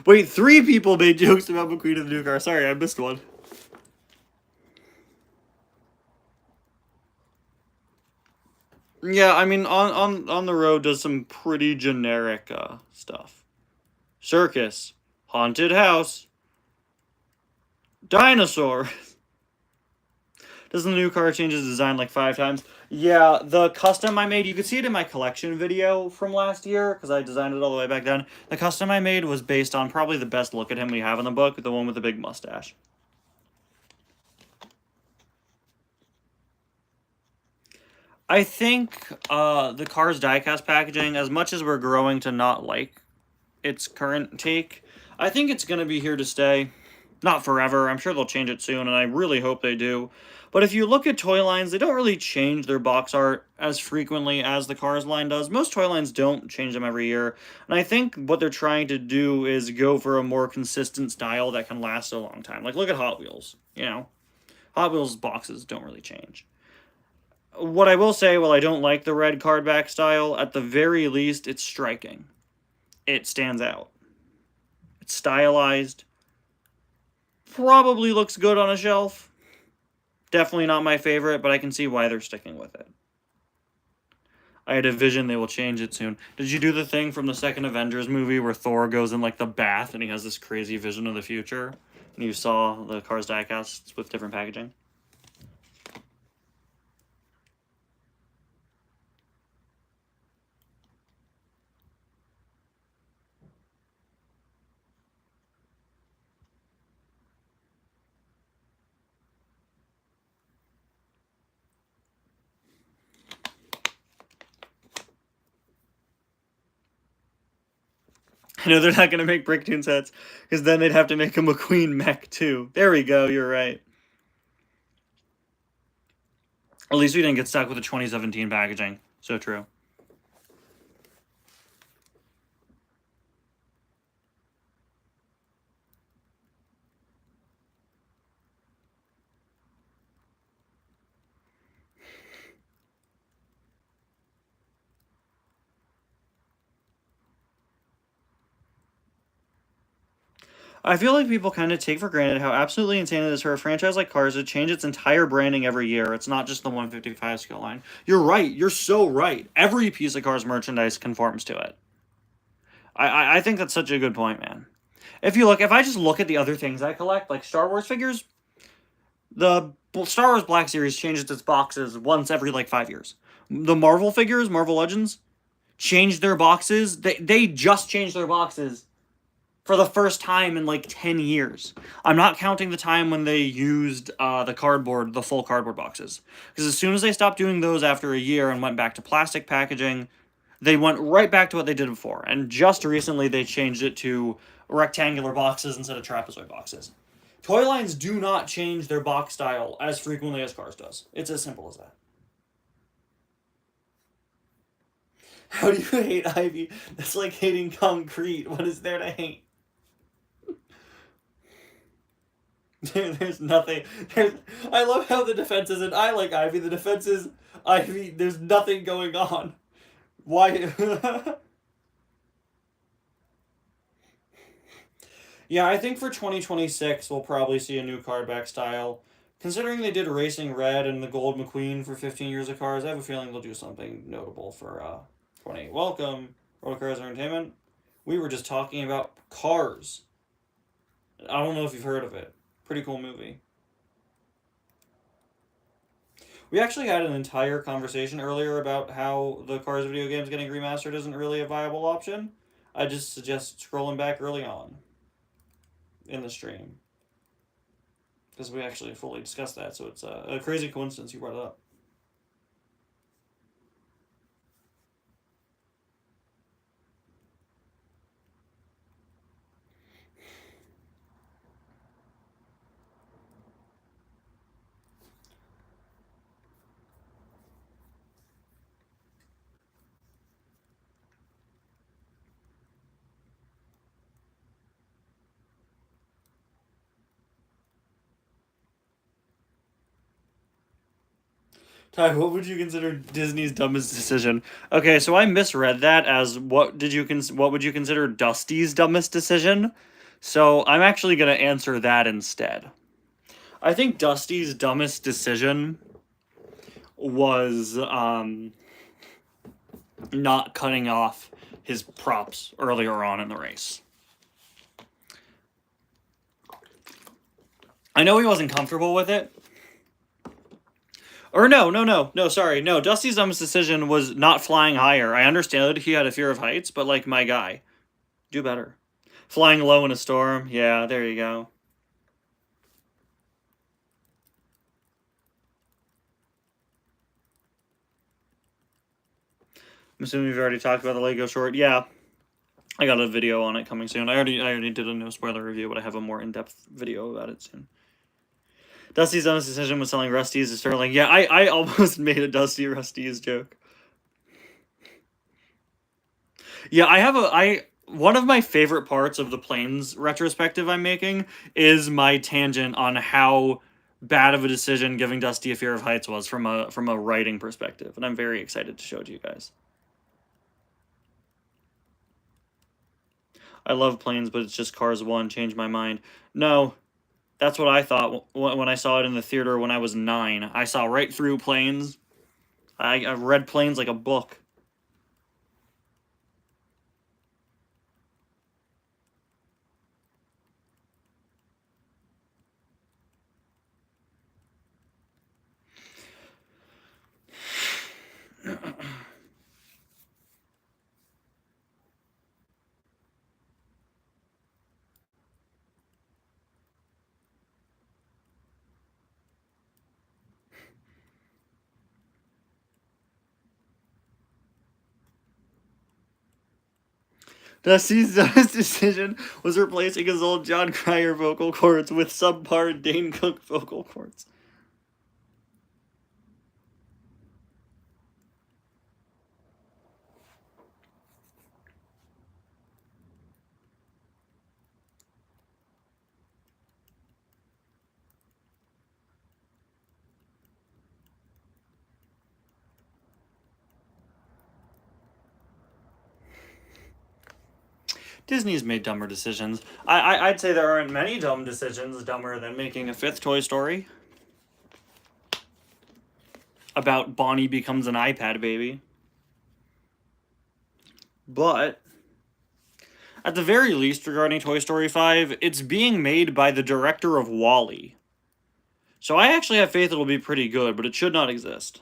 Wait, 3 people made jokes about McQueen and the new car. Sorry, I missed one. Yeah, I mean, on the road does some pretty generic stuff. Circus, haunted house, dinosaur. Doesn't the new car change its design like 5 times? Yeah, the custom I made, you could see it in my collection video from last year, because I designed it all the way back then. The custom I made was based on probably the best look at him we have in the book, the one with the big mustache. I think the car's diecast packaging, as much as we're growing to not like its current take, I think it's going to be here to stay. Not forever. I'm sure they'll change it soon, and I really hope they do. But if you look at toy lines, they don't really change their box art as frequently as the Cars line does. Most toy lines don't change them every year. And I think what they're trying to do is go for a more consistent style that can last a long time. Like, look at Hot Wheels, you know? Hot Wheels boxes don't really change. What I will say, while I don't like the red card back style, at the very least, it's striking. It stands out. It's stylized. Probably looks good on a shelf. Definitely not my favorite, but I can see why they're sticking with it. I had a vision they will change it soon. Did you do the thing from the second Avengers movie where Thor goes in like the bath and he has this crazy vision of the future? And you saw the Cars diecasts with different packaging? I know they're not going to make Bricktoon sets, because then they'd have to make a McQueen mech too. There we go, you're right. At least we didn't get stuck with the 2017 packaging. So true. I feel like people kind of take for granted how absolutely insane it is for a franchise like Cars to change its entire branding every year. It's not just the 155 scale line. You're right. You're so right. Every piece of Cars merchandise conforms to it. I think that's such a good point, man. If I just look at the other things I collect, like Star Wars figures, the Star Wars Black Series changes its boxes once every like 5 years. The Marvel figures, Marvel Legends, changed their boxes. They just changed their boxes for the first time in like 10 years. I'm not counting the time when they used the full cardboard boxes. Because as soon as they stopped doing those after a year and went back to plastic packaging, they went right back to what they did before. And just recently they changed it to rectangular boxes instead of trapezoid boxes. Toy lines do not change their box style as frequently as Cars does. It's as simple as that. How do you hate Ivy? That's like hating concrete. What is there to hate? There's nothing. I love how the defense isn't I like Ivy. The defense is Ivy. There's nothing going on. Why? Yeah, I think for 2026 we'll probably see a new card back style. Considering they did Racing Red and the Gold McQueen for 15 years of Cars, I have a feeling they'll do something notable for 20. Welcome, Roller Cars Entertainment. We were just talking about Cars. I don't know if you've heard of it. Pretty cool movie. We actually had an entire conversation earlier about how the Cars video games getting remastered isn't really a viable option. I just suggest scrolling back early on in the stream, because we actually fully discussed that, so it's a crazy coincidence you brought it up. Ty, what would you consider Disney's dumbest decision? Okay, so I misread that as what would you consider Dusty's dumbest decision? So I'm actually gonna answer that instead. I think Dusty's dumbest decision was not cutting off his props earlier on in the race. I know he wasn't comfortable with it. Or no, sorry. No, Dusty's dumbest decision was not flying higher. I understand he had a fear of heights, but like, my guy, do better. Flying low in a storm, yeah, there you go. I'm assuming we've already talked about the Lego short. Yeah, I got a video on it coming soon. I already did a no spoiler review, but I have a more in-depth video about it soon. Dusty's dumbest decision was selling Rusty's to Sterling. Yeah, I almost made a Dusty Rusty's joke. Yeah, one of my favorite parts of the Planes retrospective I'm making is my tangent on how bad of a decision giving Dusty a fear of heights was from a writing perspective, and I'm very excited to show it to you guys. I love Planes, but it's just Cars 1. Changed my mind. No, that's what I thought when I saw it in the theater when I was 9. I saw right through Planes. I read Planes like a book. Dusty's dumbest decision was replacing his old John Cryer vocal cords with subpar Dane Cook vocal cords. Disney's made dumber decisions. I'd say there aren't many dumb decisions dumber than making a 5th Toy Story about Bonnie becomes an iPad baby. But at the very least, regarding Toy Story 5, it's being made by the director of WALL-E. So I actually have faith it'll be pretty good, but it should not exist.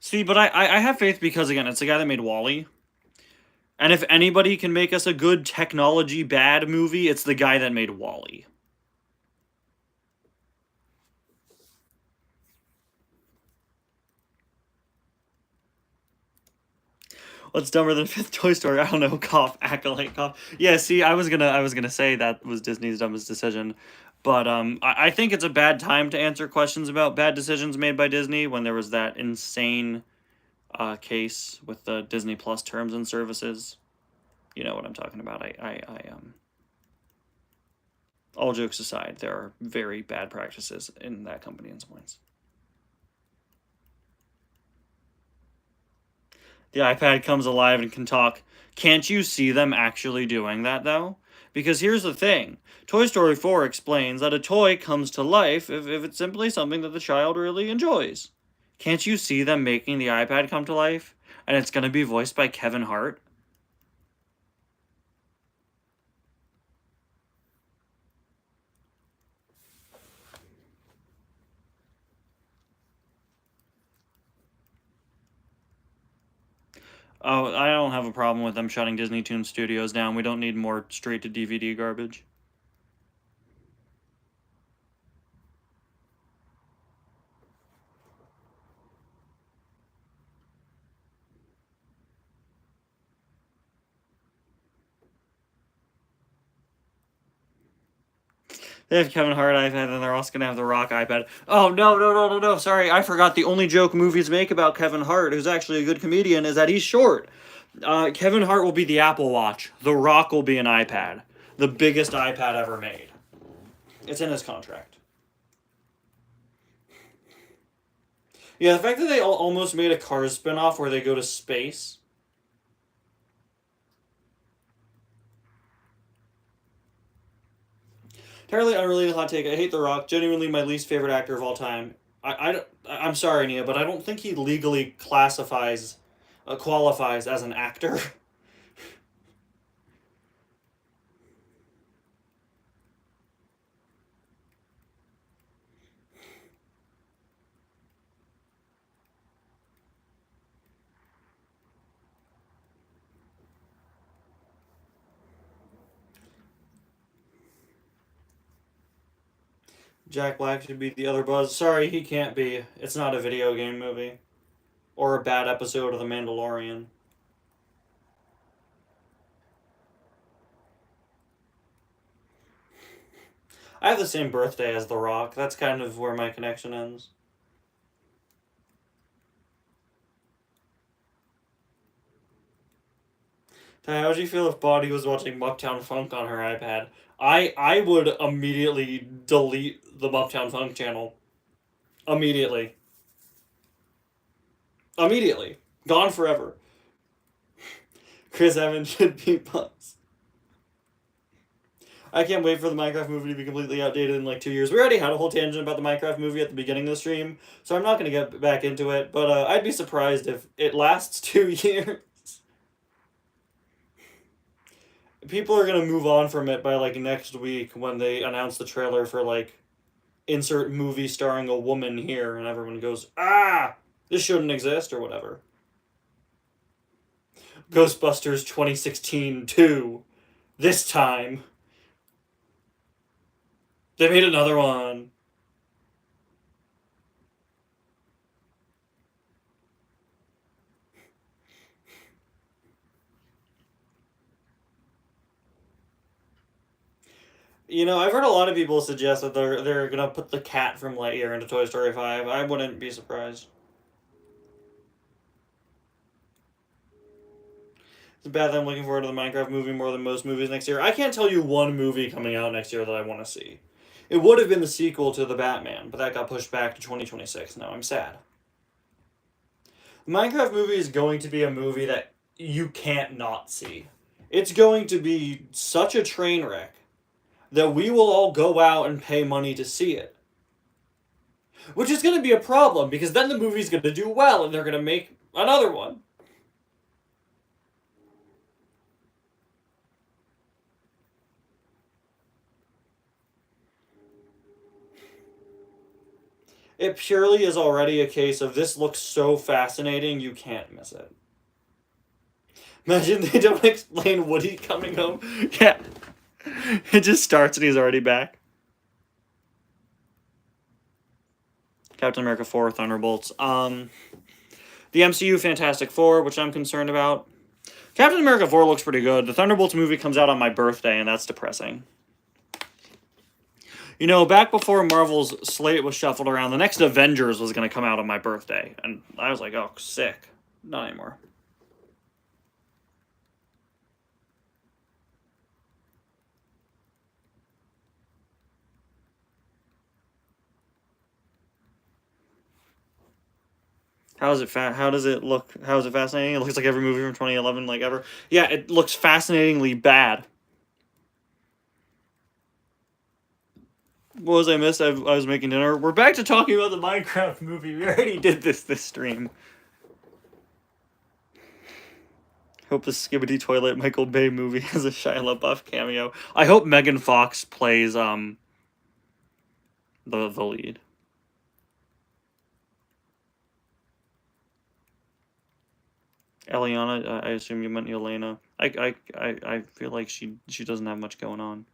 See, but I have faith because, again, it's the guy that made WALL-E. And if anybody can make us a good technology bad movie, it's the guy that made WALL-E. What's dumber than 5th Toy Story? I don't know. Cough, acolyte, cough. Yeah, see, I was gonna say that was Disney's dumbest decision, but I think it's a bad time to answer questions about bad decisions made by Disney when there was that insane case with the Disney Plus terms and services. You know what I'm talking about. All jokes aside, there are very bad practices in that company in some ways. The iPad comes alive and can talk. Can't you see them actually doing that, though? Because here's the thing. Toy Story 4 explains that a toy comes to life if it's simply something that the child really enjoys. Can't you see them making the iPad come to life? And it's going to be voiced by Kevin Hart? Oh, I don't have a problem with them shutting Disney Toon Studios down. We don't need more straight-to-DVD garbage. They have Kevin Hart iPad, and they're also gonna have The Rock iPad. Oh no! Sorry, I forgot. The only joke movies make about Kevin Hart, who's actually a good comedian, is that he's short. Kevin Hart will be the Apple Watch. The Rock will be an iPad. The biggest iPad ever made. It's in his contract. Yeah, the fact that they almost made a Cars spinoff where they go to space. Entirely unrelated hot take. I hate The Rock. Genuinely my least favorite actor of all time. I'm sorry, Nia, but I don't think he legally qualifies as an actor. Jack Black should be the other Buzz. Sorry, he can't be. It's not a video game movie. Or a bad episode of The Mandalorian. I have the same birthday as The Rock. That's kind of where my connection ends. Ty, how would you feel if Bonnie was watching Uptown Funk on her iPad? I would immediately delete the Uptown Funk channel. Immediately. Immediately. Gone forever. Chris Evans should be Buzz. I can't wait for the Minecraft movie to be completely outdated in like 2 years. We already had a whole tangent about the Minecraft movie at the beginning of the stream, so I'm not going to get back into it, but I'd be surprised if it lasts 2 years. People are going to move on from it by like next week when they announce the trailer for like insert movie starring a woman here, and everyone goes, ah, this shouldn't exist, or whatever. Ghostbusters 2016 2. This time. They made another one. You know, I've heard a lot of people suggest that they're gonna put the cat from Lightyear into Toy Story 5. I wouldn't be surprised. It's bad that I'm looking forward to the Minecraft movie more than most movies next year. I can't tell you one movie coming out next year that I want to see. It would have been the sequel to The Batman, but that got pushed back to 2026. Now I'm sad. The Minecraft movie is going to be a movie that you can't not see. It's going to be such a train wreck that we will all go out and pay money to see it. Which is going to be a problem, because then the movie's going to do well and they're going to make another one. It purely is already a case of this looks so fascinating, you can't miss it. Imagine they don't explain Woody coming home. Yeah. It just starts and he's already back. Captain America 4, Thunderbolts. The MCU Fantastic Four, which I'm concerned about. Captain America 4 looks pretty good. The Thunderbolts movie comes out on my birthday, and that's depressing. You know, back before Marvel's slate was shuffled around, the next Avengers was going to come out on my birthday. And I was like, oh, sick. Not anymore. How is it look? How is it fascinating? It looks like every movie from 2011, like ever. Yeah, it looks fascinatingly bad. What was I missed? I was making dinner. We're back to talking about the Minecraft movie. We already did this stream. Hope the Skibbity Toilet Michael Bay movie has a Shia LaBeouf cameo. I hope Megan Fox plays the lead. Eliana, I assume you meant Elena. I feel like she doesn't have much going on.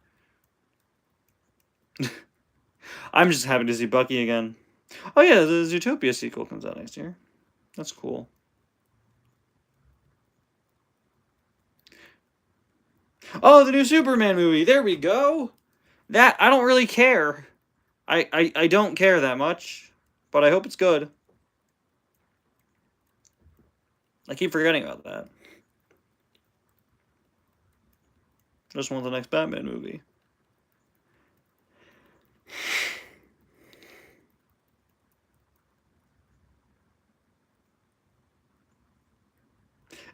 I'm just happy to see Bucky again. Oh yeah, the Zootopia sequel comes out next year. That's cool. Oh, the new Superman movie. There we go. That, I don't really care. I don't care that much, but I hope it's good. I keep forgetting about that. Just want the next Batman movie.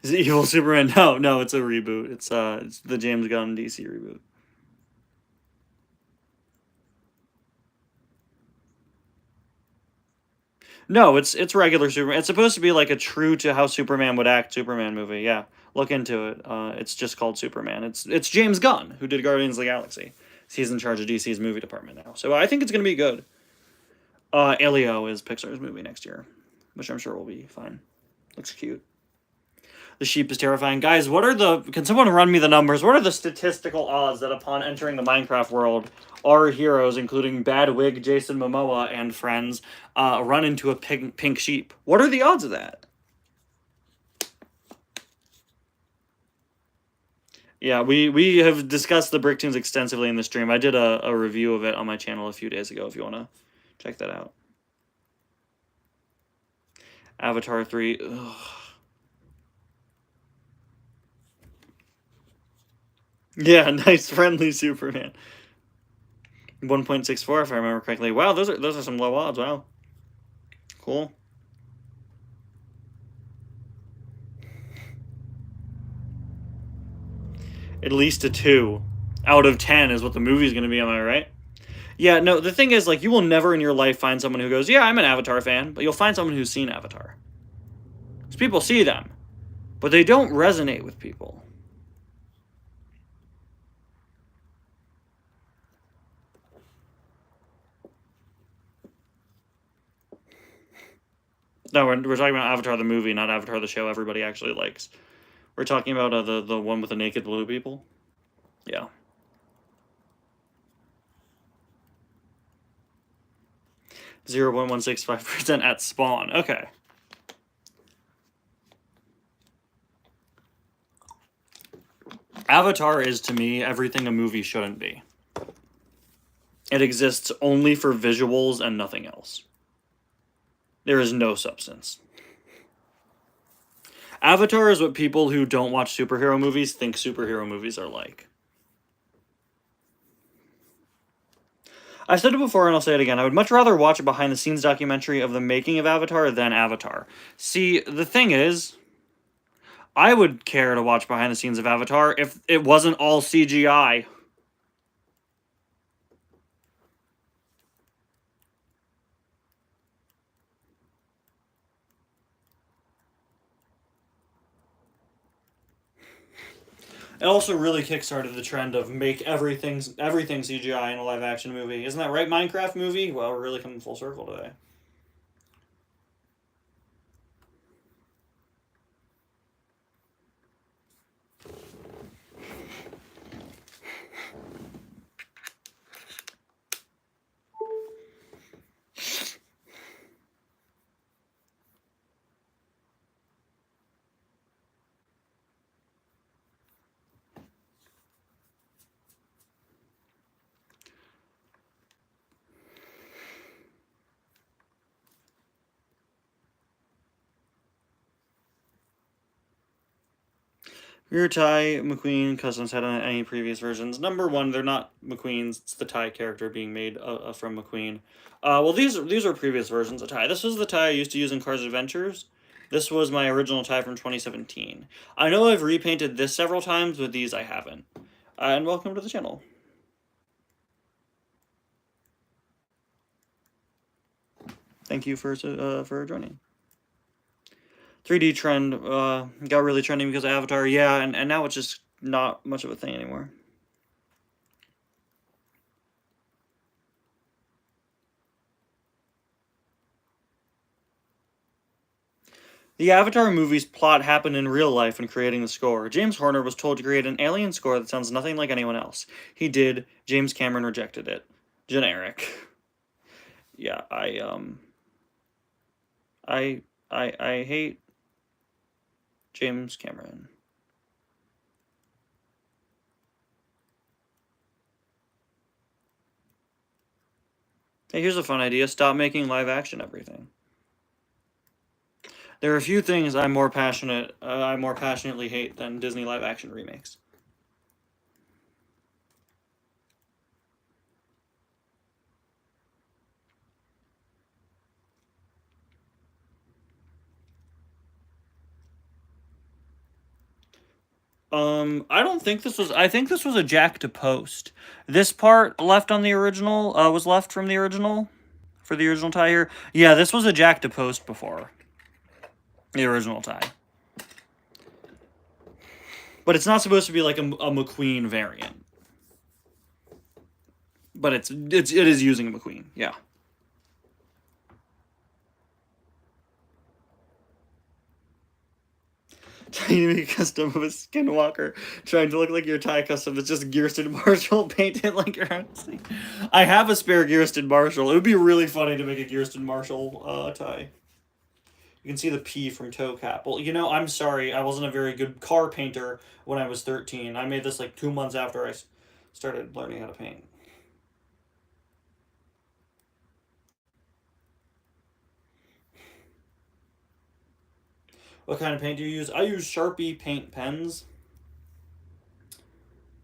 Is it Evil Superman? No, it's a reboot. It's the James Gunn DC reboot. No, it's regular Superman. It's supposed to be like a true to how Superman would act Superman movie. Yeah, look into it. It's just called Superman. It's James Gunn who did Guardians of the Galaxy. He's in charge of DC's movie department now, so I think it's gonna be good. Elio is Pixar's movie next year, which I'm sure will be fine. Looks cute. The sheep is terrifying. Guys, can someone run me the numbers? What are the statistical odds that upon entering the Minecraft world, our heroes, including Bad Wig, Jason Momoa, and friends, run into a pink sheep? What are the odds of that? Yeah, we have discussed the Bricktoons extensively in the stream. I did a review of it on my channel a few days ago if you want to check that out. Avatar 3. Ugh. Yeah, nice friendly Superman. 1.64 if I remember correctly. Wow, those are some low odds. Wow. Cool. At least a 2 out of 10 is what the movie's going to be, am I right? Yeah, no, the thing is, like, you will never in your life find someone who goes, yeah, I'm an Avatar fan, but you'll find someone who's seen Avatar. Because people see them, but they don't resonate with people. No, we're talking about Avatar the movie, not Avatar the show everybody actually likes. We're talking about the one with the naked blue people. Yeah. 0.165% at spawn. Okay. Avatar is, to me, everything a movie shouldn't be. It exists only for visuals and nothing else. There is no substance. Avatar is what people who don't watch superhero movies think superhero movies are like. I've said it before and I'll say it again. I would much rather watch a behind-the-scenes documentary of the making of Avatar than Avatar. See, the thing is, I would care to watch behind the scenes of Avatar if it wasn't all CGI. It also really kickstarted the trend of make everything CGI in a live action movie. Isn't that right, Minecraft movie? Well, we're really coming full circle today. Rear tie McQueen customs had on any previous versions. Number one, they're not McQueen's. It's the tie character being made from McQueen. Well, these are previous versions of tie. This was the tie I used to use in Cars Adventures. This was my original tie from 2017. I know I've repainted this several times, but these I haven't. And welcome to the channel. Thank you for joining. 3D trend got really trending because of Avatar, yeah, and now it's just not much of a thing anymore. The Avatar movie's plot happened in real life when creating the score. James Horner was told to create an alien score that sounds nothing like anyone else. He did. James Cameron rejected it. Generic. Yeah, I hate James Cameron. Hey, here's a fun idea. Stop making live action everything. There are a few things I more passionately hate than Disney live action remakes. I don't think this was. I think this was a jack to post. This part left on the original was left from the original for the original tie here. Yeah, this was a jack to post before the original tie. But it's not supposed to be like a McQueen variant. But it is using a McQueen. Yeah. Trying to make a custom of a skinwalker, trying to look like your tie custom. It's just Gearston Marshall painted like your house. I have a spare Gearston Marshall. It would be really funny to make a Gearston Marshall tie. You can see the P from toe cap. Well, you know, I'm sorry. I wasn't a very good car painter when I was 13. I made this like 2 months after I started learning how to paint. What kind of paint do you use? I use Sharpie paint pens.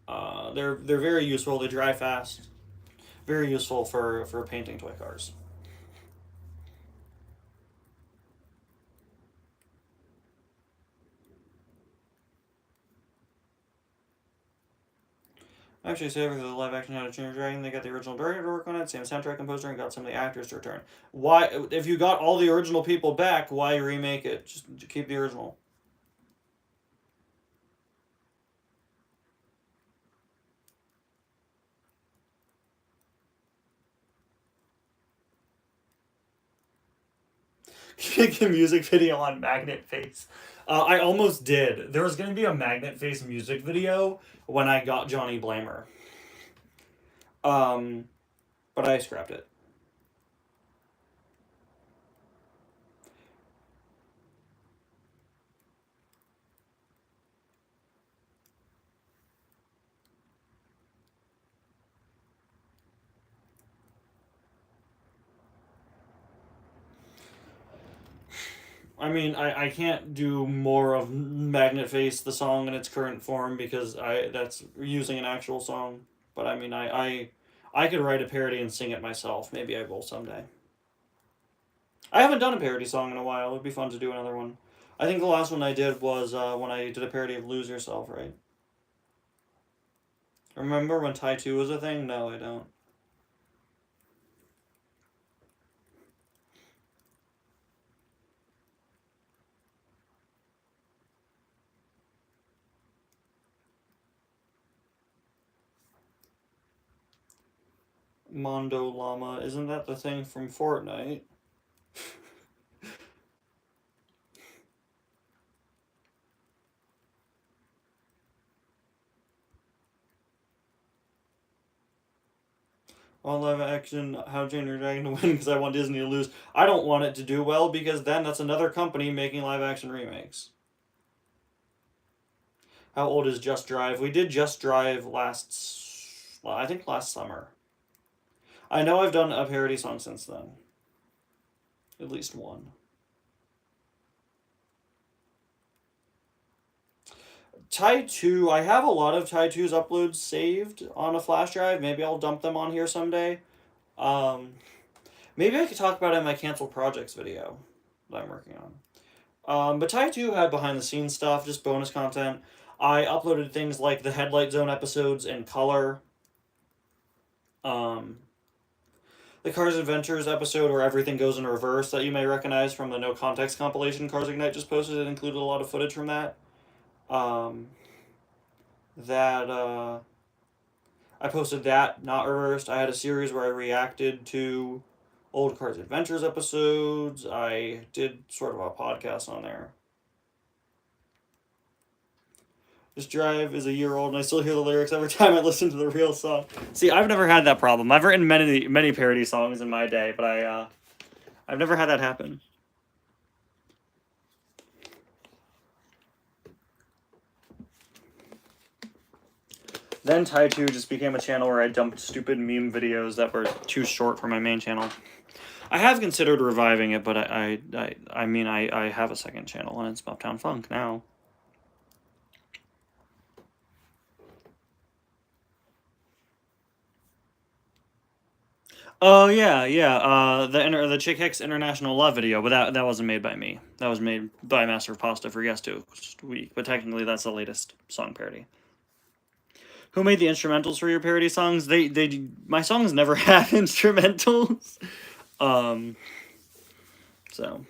They're very useful. They dry fast. Very useful for painting toy cars. Actually, save for the live action How to Train Your Dragon. They got the original director to work on it, same soundtrack composer, and got some of the actors to return. Why, if you got all the original people back, why remake it? Just keep the original. Make a music video on Magnet Face. I almost did. There was going to be a Magnet Face music video when I got Johnny Blamer. But I scrapped it. I mean, I can't do more of Magnet Face, the song in its current form, because that's using an actual song. But I mean, I could write a parody and sing it myself. Maybe I will someday. I haven't done a parody song in a while. It would be fun to do another one. I think the last one I did was when I did a parody of Lose Yourself, right? Remember when Tai 2 was a thing? No, I don't. Mondo Llama. Isn't that the thing from Fortnite? On live action, How to Train Your Dragon to win because I want Disney to lose. I don't want it to do well because then that's another company making live action remakes. How old is Just Drive? We did Just Drive I think last summer. I know I've done a parody song since then. At least one. Tai 2, I have a lot of Tai 2's uploads saved on a flash drive. Maybe I'll dump them on here someday. Maybe I could talk about it in my canceled projects video that I'm working on. But Tai 2 had behind the scenes stuff, just bonus content. I uploaded things like the Headlight Zone episodes in color. The Cars Adventures episode where everything goes in reverse that you may recognize from the No Context compilation Cars Ignite just posted. It included a lot of footage from that. I posted that, not reversed. I had a series where I reacted to old Cars Adventures episodes. I did sort of a podcast on there. This Drive is a year old, and I still hear the lyrics every time I listen to the real song. See, I've never had that problem. I've written many parody songs in my day, but I've never had that happen. Then Tai2 just became a channel where I dumped stupid meme videos that were too short for my main channel. I have considered reviving it, but I mean, I have a second channel, and it's Uptown Funk now. Oh yeah, yeah. The Chick Hicks International Love video, but that wasn't made by me. That was made by Master of Pasta for Guest Host Week. But technically, that's the latest song parody. Who made the instrumentals for your parody songs? My songs never have instrumentals. So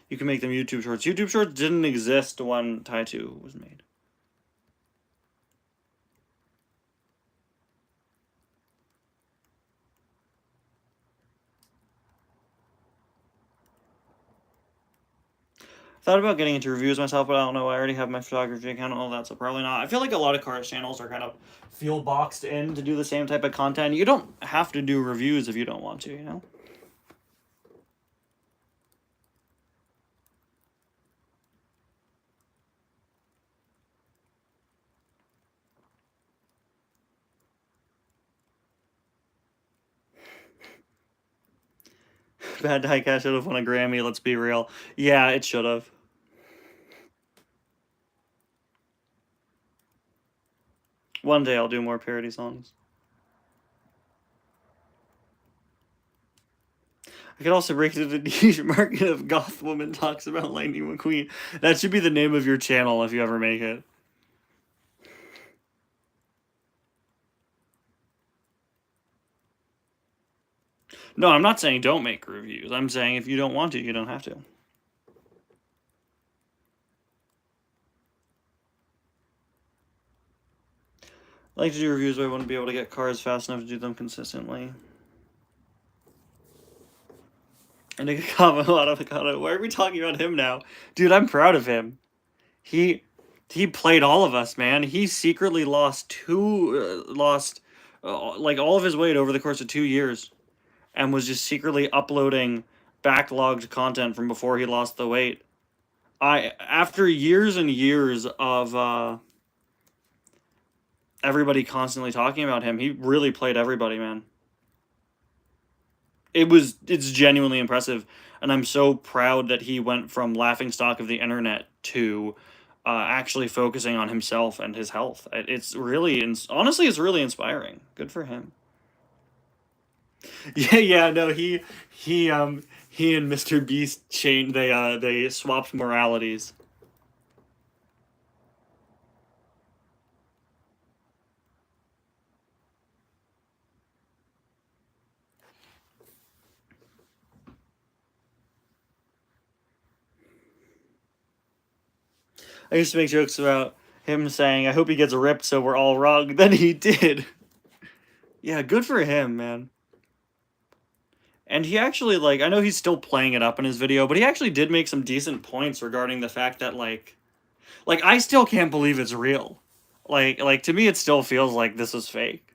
you can make them YouTube shorts. YouTube shorts didn't exist when Tai2 was made. Thought about getting into reviews myself, but I don't know. I already have my photography account and all that, so probably not. I feel like a lot of cars channels are kind of feel boxed in to do the same type of content. You don't have to do reviews if you don't want to, you know? Bad Diecast should have won a Grammy, let's be real. Yeah, it should have. One day I'll do more parody songs. I could also break into the niche market of goth woman talks about Lightning McQueen. That should be the name of your channel if you ever make it. No, I'm not saying don't make reviews. I'm saying if you don't want to, you don't have to. I like to do reviews, but I wouldn't be able to get cars fast enough to do them consistently. And a comment a lot of avocado. Why are we talking about him now? Dude, I'm proud of him. He played all of us, man. He secretly lost like all of his weight over the course of 2 years, and was just secretly uploading backlogged content from before he lost the weight. After years and years of everybody constantly talking about him, he really played everybody, man. It's genuinely impressive, and I'm so proud that he went from laughingstock of the internet to actually focusing on himself and his health. It's really, honestly, it's really inspiring. Good for him. Yeah, no, he and Mr. Beast changed. They swapped moralities. I used to make jokes about him saying, "I hope he gets ripped so we're all wrong." Then he did. Yeah, good for him, man. And he actually, like, I know he's still playing it up in his video, but he actually did make some decent points regarding the fact that, like, I still can't believe it's real. Like to me, it still feels like this is fake.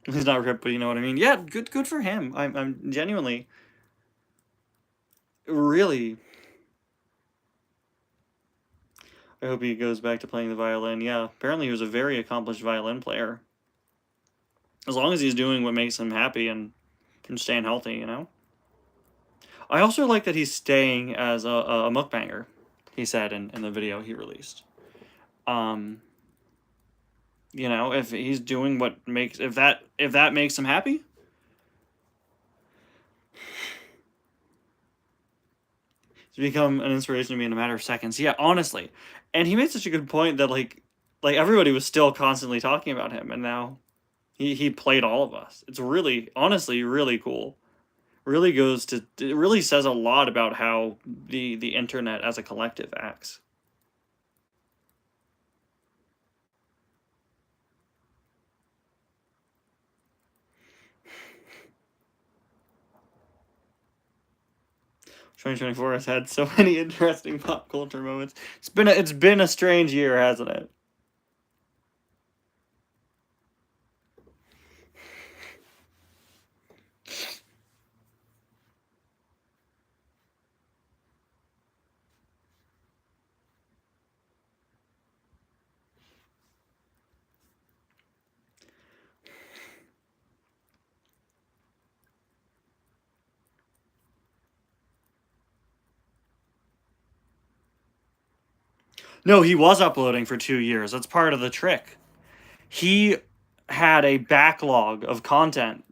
He's not ripped, but you know what I mean. Yeah, good for him. I'm genuinely, really. I hope he goes back to playing the violin. Yeah, apparently he was a very accomplished violin player. As long as he's doing what makes him happy and staying healthy, you know? I also like that he's staying as a mukbanger, he said in the video he released. You know, if he's doing what makes, if that makes him happy, it's become an inspiration to me in a matter of seconds. Yeah, honestly. And he made such a good point that like everybody was still constantly talking about him, and now he played all of us. It's really, honestly, really cool. Really goes to, it really says a lot about how the internet as a collective acts. "2024 has had so many interesting pop culture moments. It's been a strange year, hasn't it?" No, he was uploading for 2 years. That's part of the trick. He had a backlog of content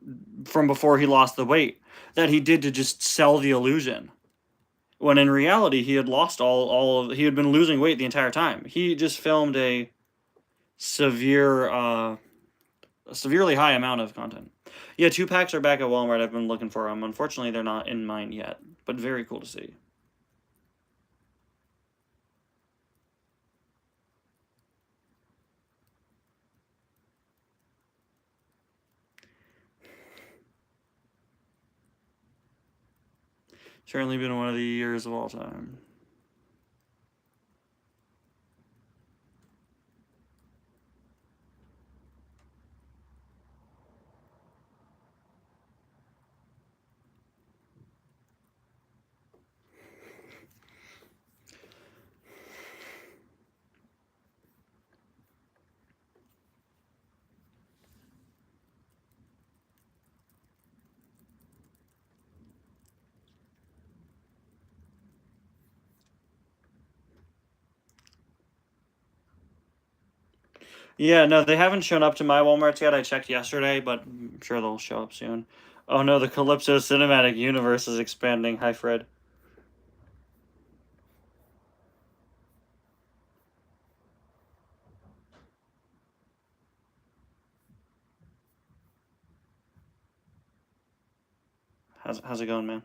from before he lost the weight that he did to just sell the illusion. When in reality, he had lost he had been losing weight the entire time. He just filmed a severely high amount of content. Yeah, 2-packs are back at Walmart. I've been looking for them. Unfortunately, they're not in mine yet, but very cool to see. Certainly been one of the years of all time. Yeah, no, they haven't shown up to my Walmarts yet. I checked yesterday, but I'm sure they'll show up soon. Oh no, the Calypso cinematic universe is expanding. Hi, Fred. How's it going, man?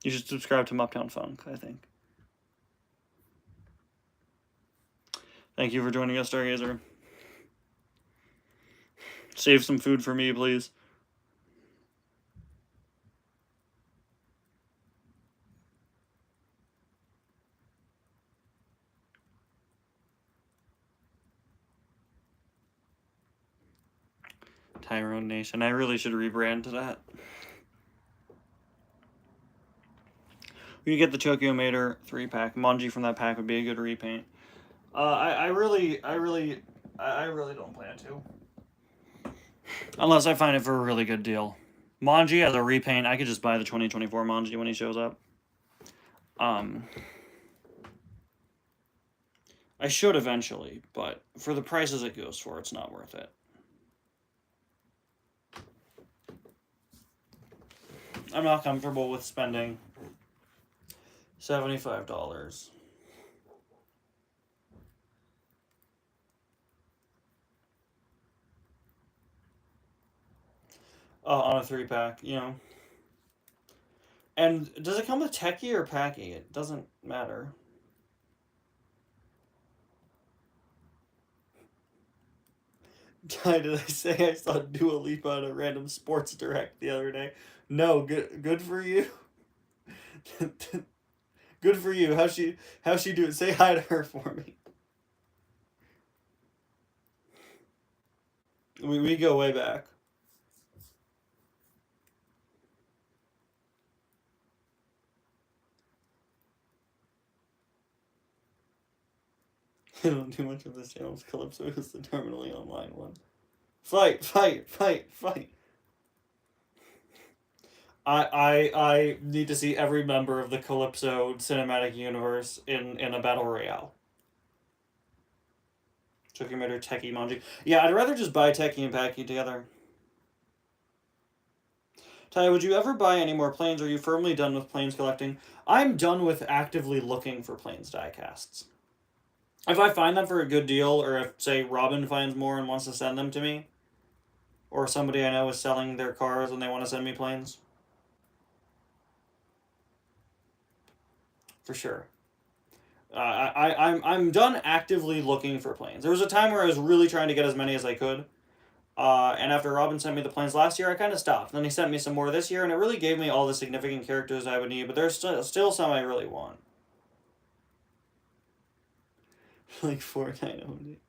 You should subscribe to Muptown Funk, I think. Thank you for joining us, Stargazer. Save some food for me, please. Tyrone Nation. I really should rebrand to that. We could get the Tokyo Mater 3-pack. Manji from that pack would be a good repaint. I really don't plan to. Unless I find it for a really good deal. Manji as a repaint, I could just buy the 2024 Manji when he shows up. I should eventually, but for the prices it goes for, it's not worth it. I'm not comfortable with spending $75 on a 3-pack, you know. And does it come with techie or packy? It doesn't matter. Did I say I saw Dua Lipa on a random Sports Direct the other day? No, good for you. Good for you. How's she doing? Say hi to her for me. We go way back. I don't do much of this channel's Calypso is the terminally online one. Fight, fight, fight, fight. I need to see every member of the Calypso cinematic universe in a battle royale. Chokimator, Techie, Manji. Yeah, I'd rather just buy Techie and Packy together. Ty, would you ever buy any more planes? Are you firmly done with planes collecting? I'm done with actively looking for planes diecasts. If I find them for a good deal, or if, say, Robin finds more and wants to send them to me, or somebody I know is selling their cars and they want to send me planes, for sure. I'm done actively looking for planes. There was a time where I was really trying to get as many as I could. And after Robin sent me the planes last year, I kind of stopped. Then he sent me some more this year, and it really gave me all the significant characters I would need, but there's still some I really want. Like Fortnite only.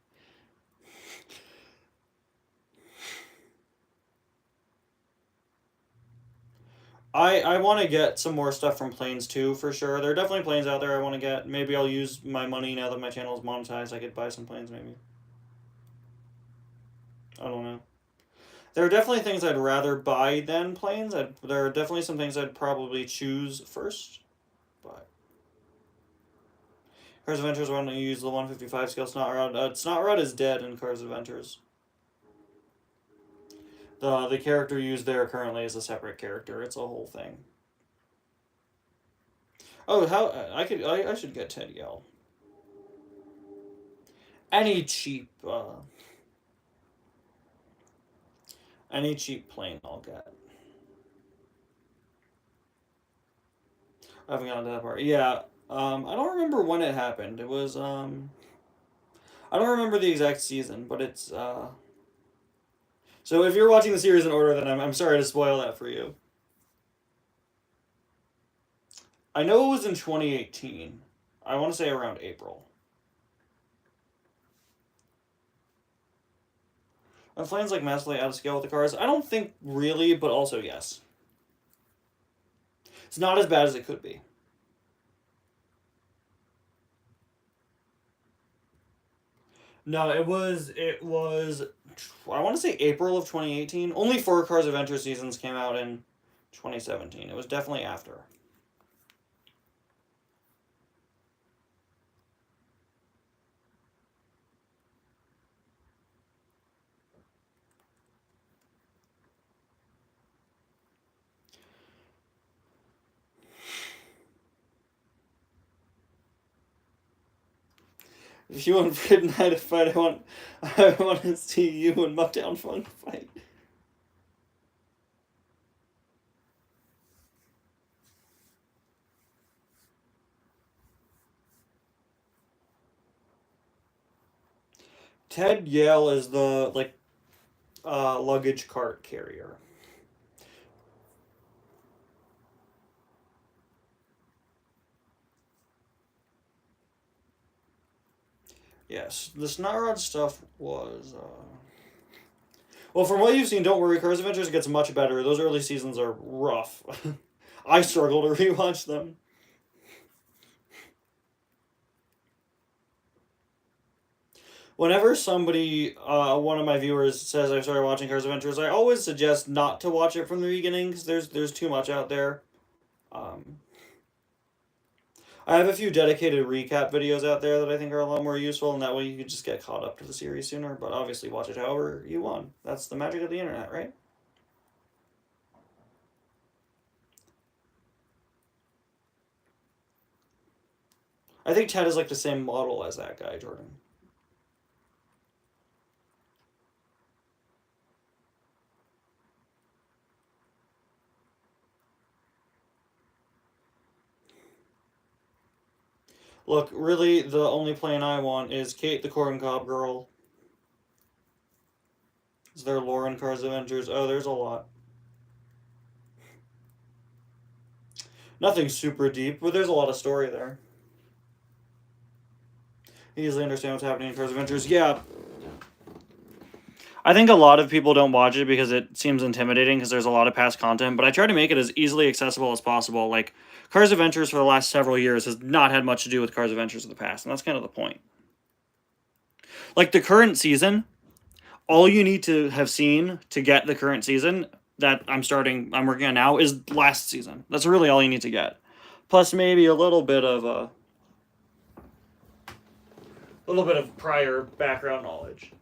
I want to get some more stuff from planes too, for sure. There are definitely planes out there I want to get. Maybe I'll use my money now that my channel is monetized. I could buy some planes, maybe. I don't know. There are definitely things I'd rather buy than planes. There are definitely some things I'd probably choose first, but Cars Adventures when you use the 155 scale Snot Rod. Snot Rod is dead in Cars Adventures. The character used there currently is a separate character. It's a whole thing. Oh, how I should get Ted Yell. Any cheap plane I'll get. I haven't gotten to that part. Yeah. I don't remember when it happened. It was I don't remember the exact season, but it's so if you're watching the series in order, then I'm sorry to spoil that for you. I know it was in 2018. I want to say around April. Are planes like massively out of scale with the cars? I don't think really, but also yes. It's not as bad as it could be. No, it was I want to say April of 2018. Only 4 Cars Adventure seasons came out in 2017. It was definitely after. If you want Fred and I to fight, I want to see you and Muckdown Funk fight. Ted Yale is the luggage cart carrier. Yes, the Snot Rod stuff was well, from what you've seen, don't worry, Cars Adventures gets much better. Those early seasons are rough. I struggle to rewatch them. Whenever somebody, one of my viewers says I started watching Cars Adventures, I always suggest not to watch it from the beginning because there's too much out there. I have a few dedicated recap videos out there that I think are a lot more useful, and that way you can just get caught up to the series sooner. But obviously, watch it however you want. That's the magic of the internet, right? I think Ted is like the same model as that guy, Jordan. Look, really, the only plane I want is Kate the Corn Cob Girl. Is there lore in Cars Adventures? Oh, there's a lot. Nothing super deep, but there's a lot of story there. Easily understand what's happening in Cars Adventures. Yeah. I think a lot of people don't watch it because it seems intimidating because there's a lot of past content, but I try to make it as easily accessible as possible. Like, Cars Adventures for the last several years has not had much to do with Cars Adventures of the past, and that's kind of the point. Like, the current season, all you need to have seen to get the current season that I'm working on now is last season. That's really all you need to get. Plus maybe a little bit of prior background knowledge.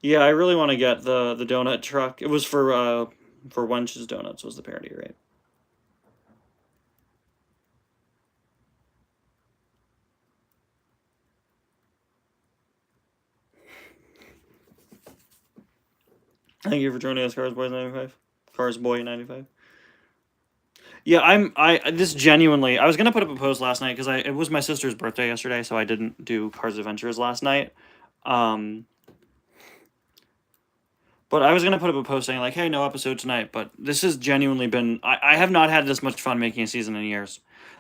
Yeah, I really want to get the donut truck. It was for Wench's Donuts was the parody, right? Thank you for joining us, Cars Boy 95. Cars Boy 95. Yeah, this genuinely, I was gonna put up a post last night because it was my sister's birthday yesterday, so I didn't do Cars Adventures last night. But I was going to put up a post saying, like, hey, no episode tonight. But this has genuinely been... I have not had this much fun making a season in years.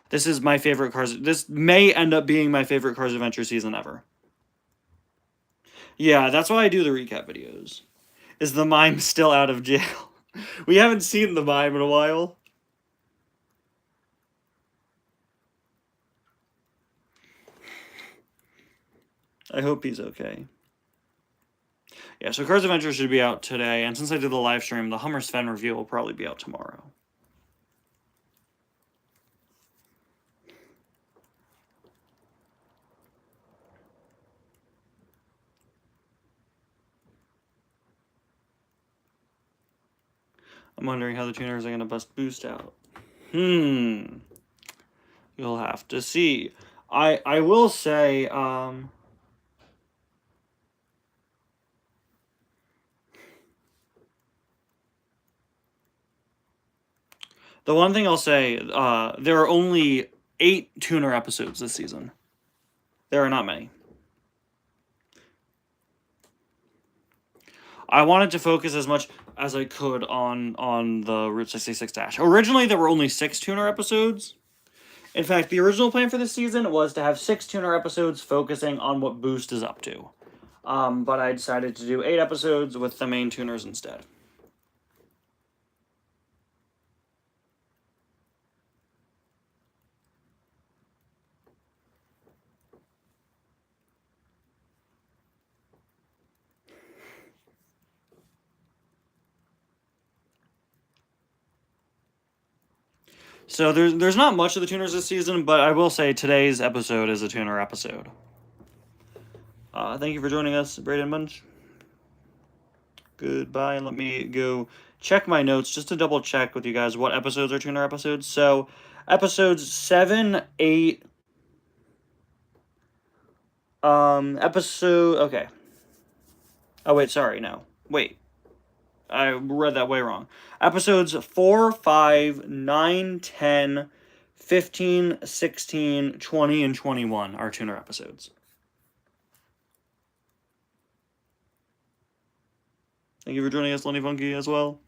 This is my favorite Cars... This may end up being my favorite Cars Adventure season ever. Yeah, that's why I do the recap videos. Is the mime still out of jail? We haven't seen the mime in a while. I hope he's okay. Yeah, so Cars Adventure should be out today, and since I did the live stream, the Hummer Sven review will probably be out tomorrow. I'm wondering how the tuners are going to bust boost out. You'll have to see. I will say, the one thing I'll say, there are only 8 tuner episodes this season. There are not many. I wanted to focus as much as I could on the Route 66 Dash. Originally, there were only 6 tuner episodes. In fact, the original plan for this season was to have 6 tuner episodes focusing on what Boost is up to. But I decided to do 8 episodes with the main tuners instead. So there's not much of the tuners this season, but I will say today's episode is a tuner episode. Thank you for joining us, Braden Bunch. Goodbye, and let me go check my notes just to double check with you guys what episodes are tuner episodes. So, episodes 7, 8, okay. Oh, wait, sorry, no. Wait. I read that way wrong. Episodes 4, 5, 9, 10, 15, 16, 20, and 21 are tuner episodes. Thank you for joining us, Lenny Funky, as well.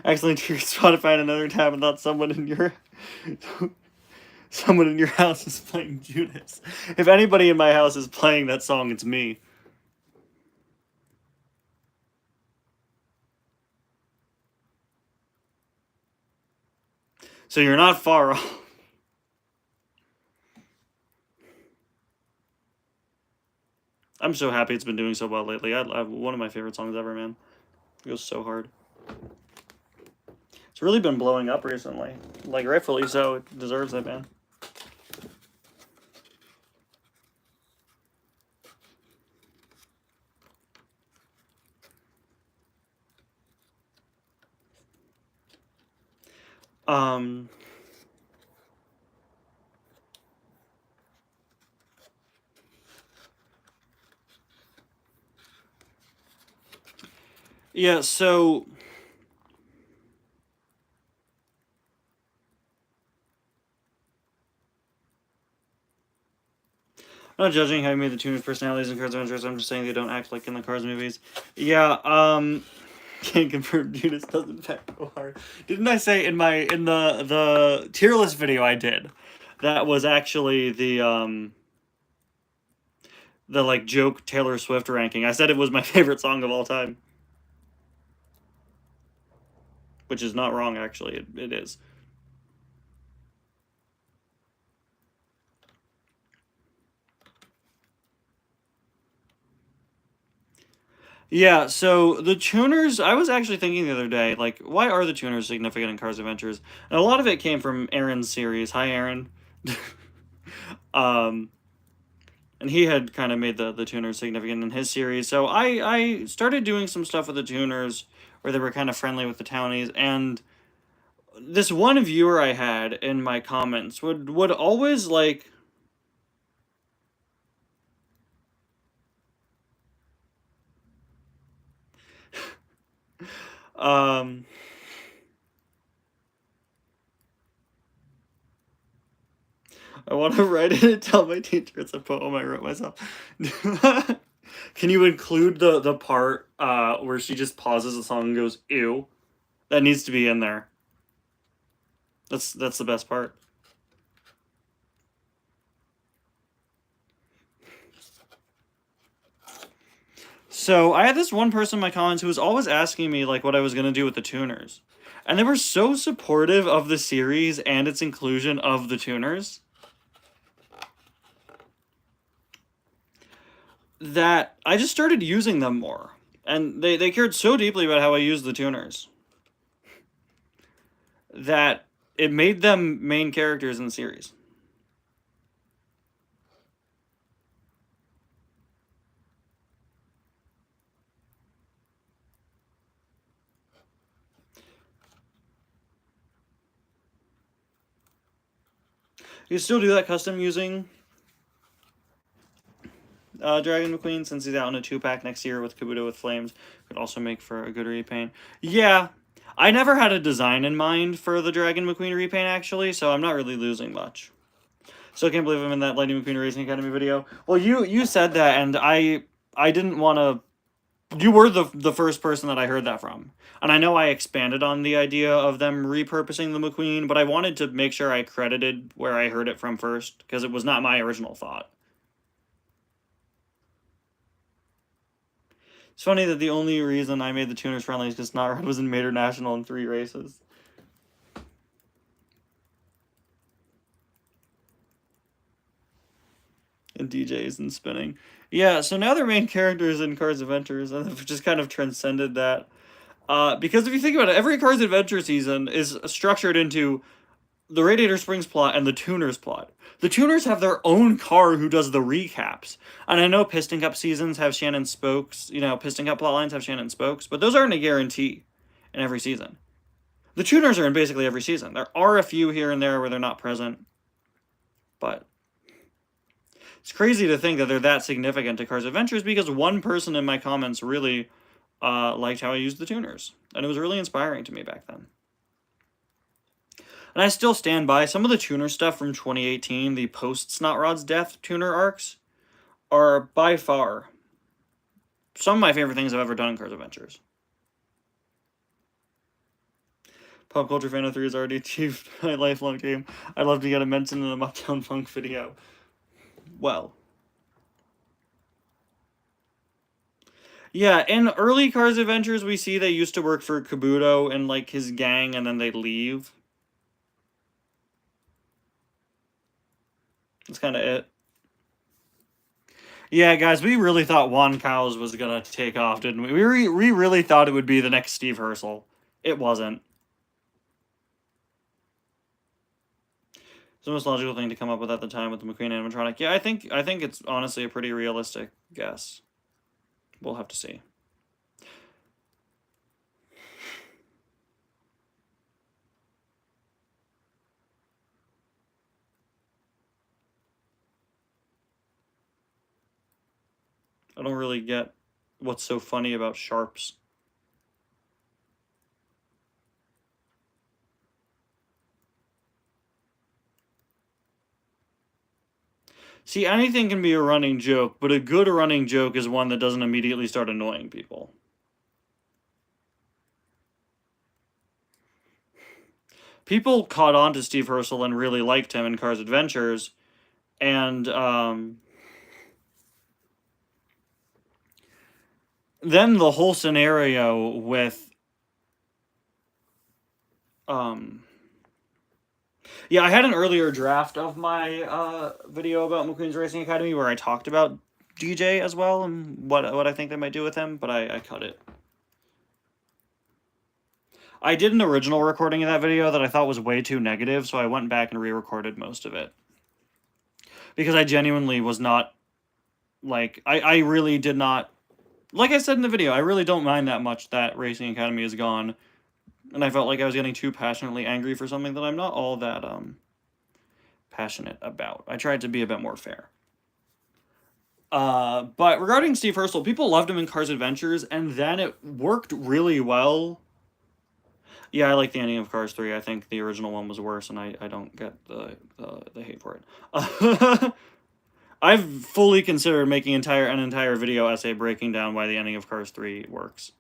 Accidentally triggered Spotify in another tab and thought someone in your house is playing Judas. If anybody in my house is playing that song, it's me. So you're not far off. I'm so happy it's been doing so well lately. I one of my favorite songs ever, man. It goes so hard. It's really been blowing up recently. Like, rightfully so. It deserves it, man. Yeah, so I'm not judging how you made the tuners personalities in Cars Adventures. I'm just saying they don't act like in the Cars movies. Yeah, can't confirm Judas doesn't peck go hard. Didn't I say in the tier list video I did? That was actually the like joke Taylor Swift ranking. I said it was my favorite song of all time. Which is not wrong, actually. It is. Yeah, so the tuners, I was actually thinking the other day, like, why are the tuners significant in Cars Adventures? And a lot of it came from Aaron's series. Hi, Aaron. And he had kind of made the tuners significant in his series. So I started doing some stuff with the tuners where they were kind of friendly with the townies, and this one viewer I had in my comments would always, like, I want to write it and tell my teacher it's a poem I wrote myself. Can you include the part where she just pauses the song and goes, ew? That needs to be in there. That's the best part. So I had this one person in my comments who was always asking me, like, what I was going to do with the tuners. And they were so supportive of the series and its inclusion of the tuners that I just started using them more. And they cared so deeply about how I used the tuners that it made them main characters in the series. You still do that custom using Dragon McQueen, since he's out in a 2-pack next year with Kabuto with Flames. Could also make for a good repaint. Yeah, I never had a design in mind for the Dragon McQueen repaint, actually, so I'm not really losing much. Still can't believe I'm in that Lightning McQueen Racing Academy video. Well, you said that, and I didn't want to... You were the first person that I heard that from. And I know I expanded on the idea of them repurposing the McQueen, but I wanted to make sure I credited where I heard it from first, because it was not my original thought. It's funny that the only reason I made the tuners friendly is because Snotrod was in Major National in 3 races. And DJs and spinning. Yeah, so now they're main characters in Cars Adventures, and they've just kind of transcended that. Because if you think about it, every Cars Adventure season is structured into the Radiator Springs plot and the Tuners plot. The Tuners have their own car who does the recaps. And I know Piston Cup seasons have Shannon Spokes, Piston Cup plotlines have Shannon Spokes, but those aren't a guarantee in every season. The Tuners are in basically every season. There are a few here and there where they're not present, but it's crazy to think that they're that significant to Cars Adventures because one person in my comments really liked how I used the tuners. And it was really inspiring to me back then. And I still stand by some of the tuner stuff from 2018, the post-Snotrod's death tuner arcs, are by far some of my favorite things I've ever done in Cars Adventures. Pop Culture Fan of 3 has already achieved my lifelong dream. I'd love to get a mention in a Uptown Funk video. Well. Yeah, in early Cars Adventures, we see they used to work for Kabuto and, like, his gang, and then they leave. That's kind of it. Yeah, guys, we really thought Juan Cows was gonna take off, didn't we? We really thought it would be the next Steve Herschel. It wasn't. It's the most logical thing to come up with at the time with the McQueen animatronic. Yeah, I think it's honestly a pretty realistic guess. We'll have to see. I don't really get what's so funny about sharps. See, anything can be a running joke, but a good running joke is one that doesn't immediately start annoying people. People caught on to Steve Herschel and really liked him in Cars Adventures, and then the whole scenario with yeah, I had an earlier draft of my video about McQueen's Racing Academy where I talked about DJ as well and what I think they might do with him, but I cut it. I did an original recording of that video that I thought was way too negative, so I went back and re-recorded most of it. Because I genuinely was not, like, I really did not, like I said in the video, I really don't mind that much that Racing Academy is gone. And I felt like I was getting too passionately angry for something that I'm not all that passionate about. I tried to be a bit more fair. But regarding Steve Herschel, people loved him in Cars Adventures, and then it worked really well. Yeah, I like the ending of Cars 3. I think the original one was worse, and I don't get the hate for it. I've fully considered making an entire video essay breaking down why the ending of Cars 3 works.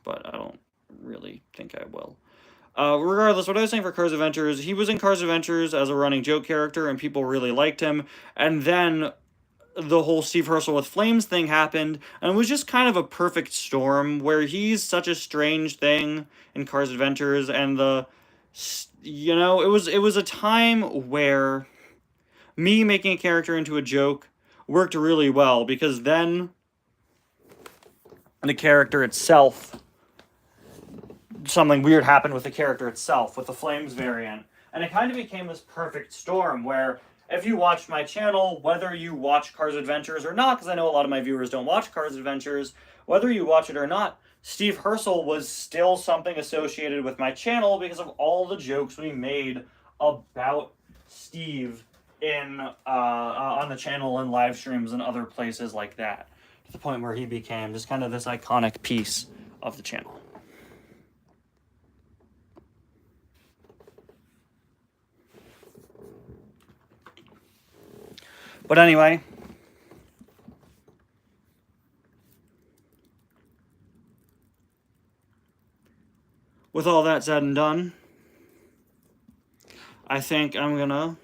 But I don't really think I will. Regardless, what I was saying for Cars Adventures, he was in Cars Adventures as a running joke character, and people really liked him. And then the whole Steve Herschel with Flames thing happened, and it was just kind of a perfect storm where he's such a strange thing in Cars Adventures, and it was a time where me making a character into a joke worked really well, because then the character itself, something weird happened with the character itself, with the Flames variant. And it kind of became this perfect storm where if you watched my channel, whether you watch Cars Adventures or not, because I know a lot of my viewers don't watch Cars Adventures, whether you watch it or not, Steve Herschel was still something associated with my channel because of all the jokes we made about Steve in on the channel and live streams and other places like that, to the point where he became just kind of this iconic piece of the channel. But anyway, with all that said and done, I think I'm gonna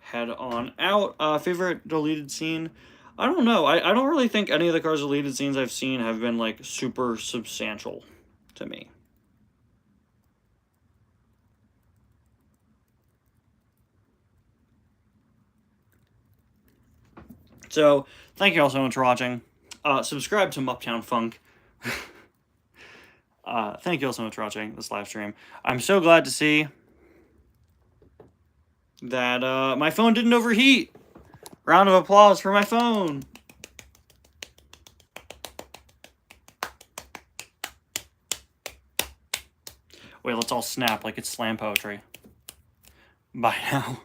head on out. Favorite deleted scene? I don't know. I don't really think any of the Cars deleted scenes I've seen have been like super substantial to me. So, thank you all so much for watching. Subscribe to Uptown Funk. Thank you all so much for watching this live stream. I'm so glad to see that my phone didn't overheat. Round of applause for my phone. Wait, let's all snap like it's slam poetry. Bye now.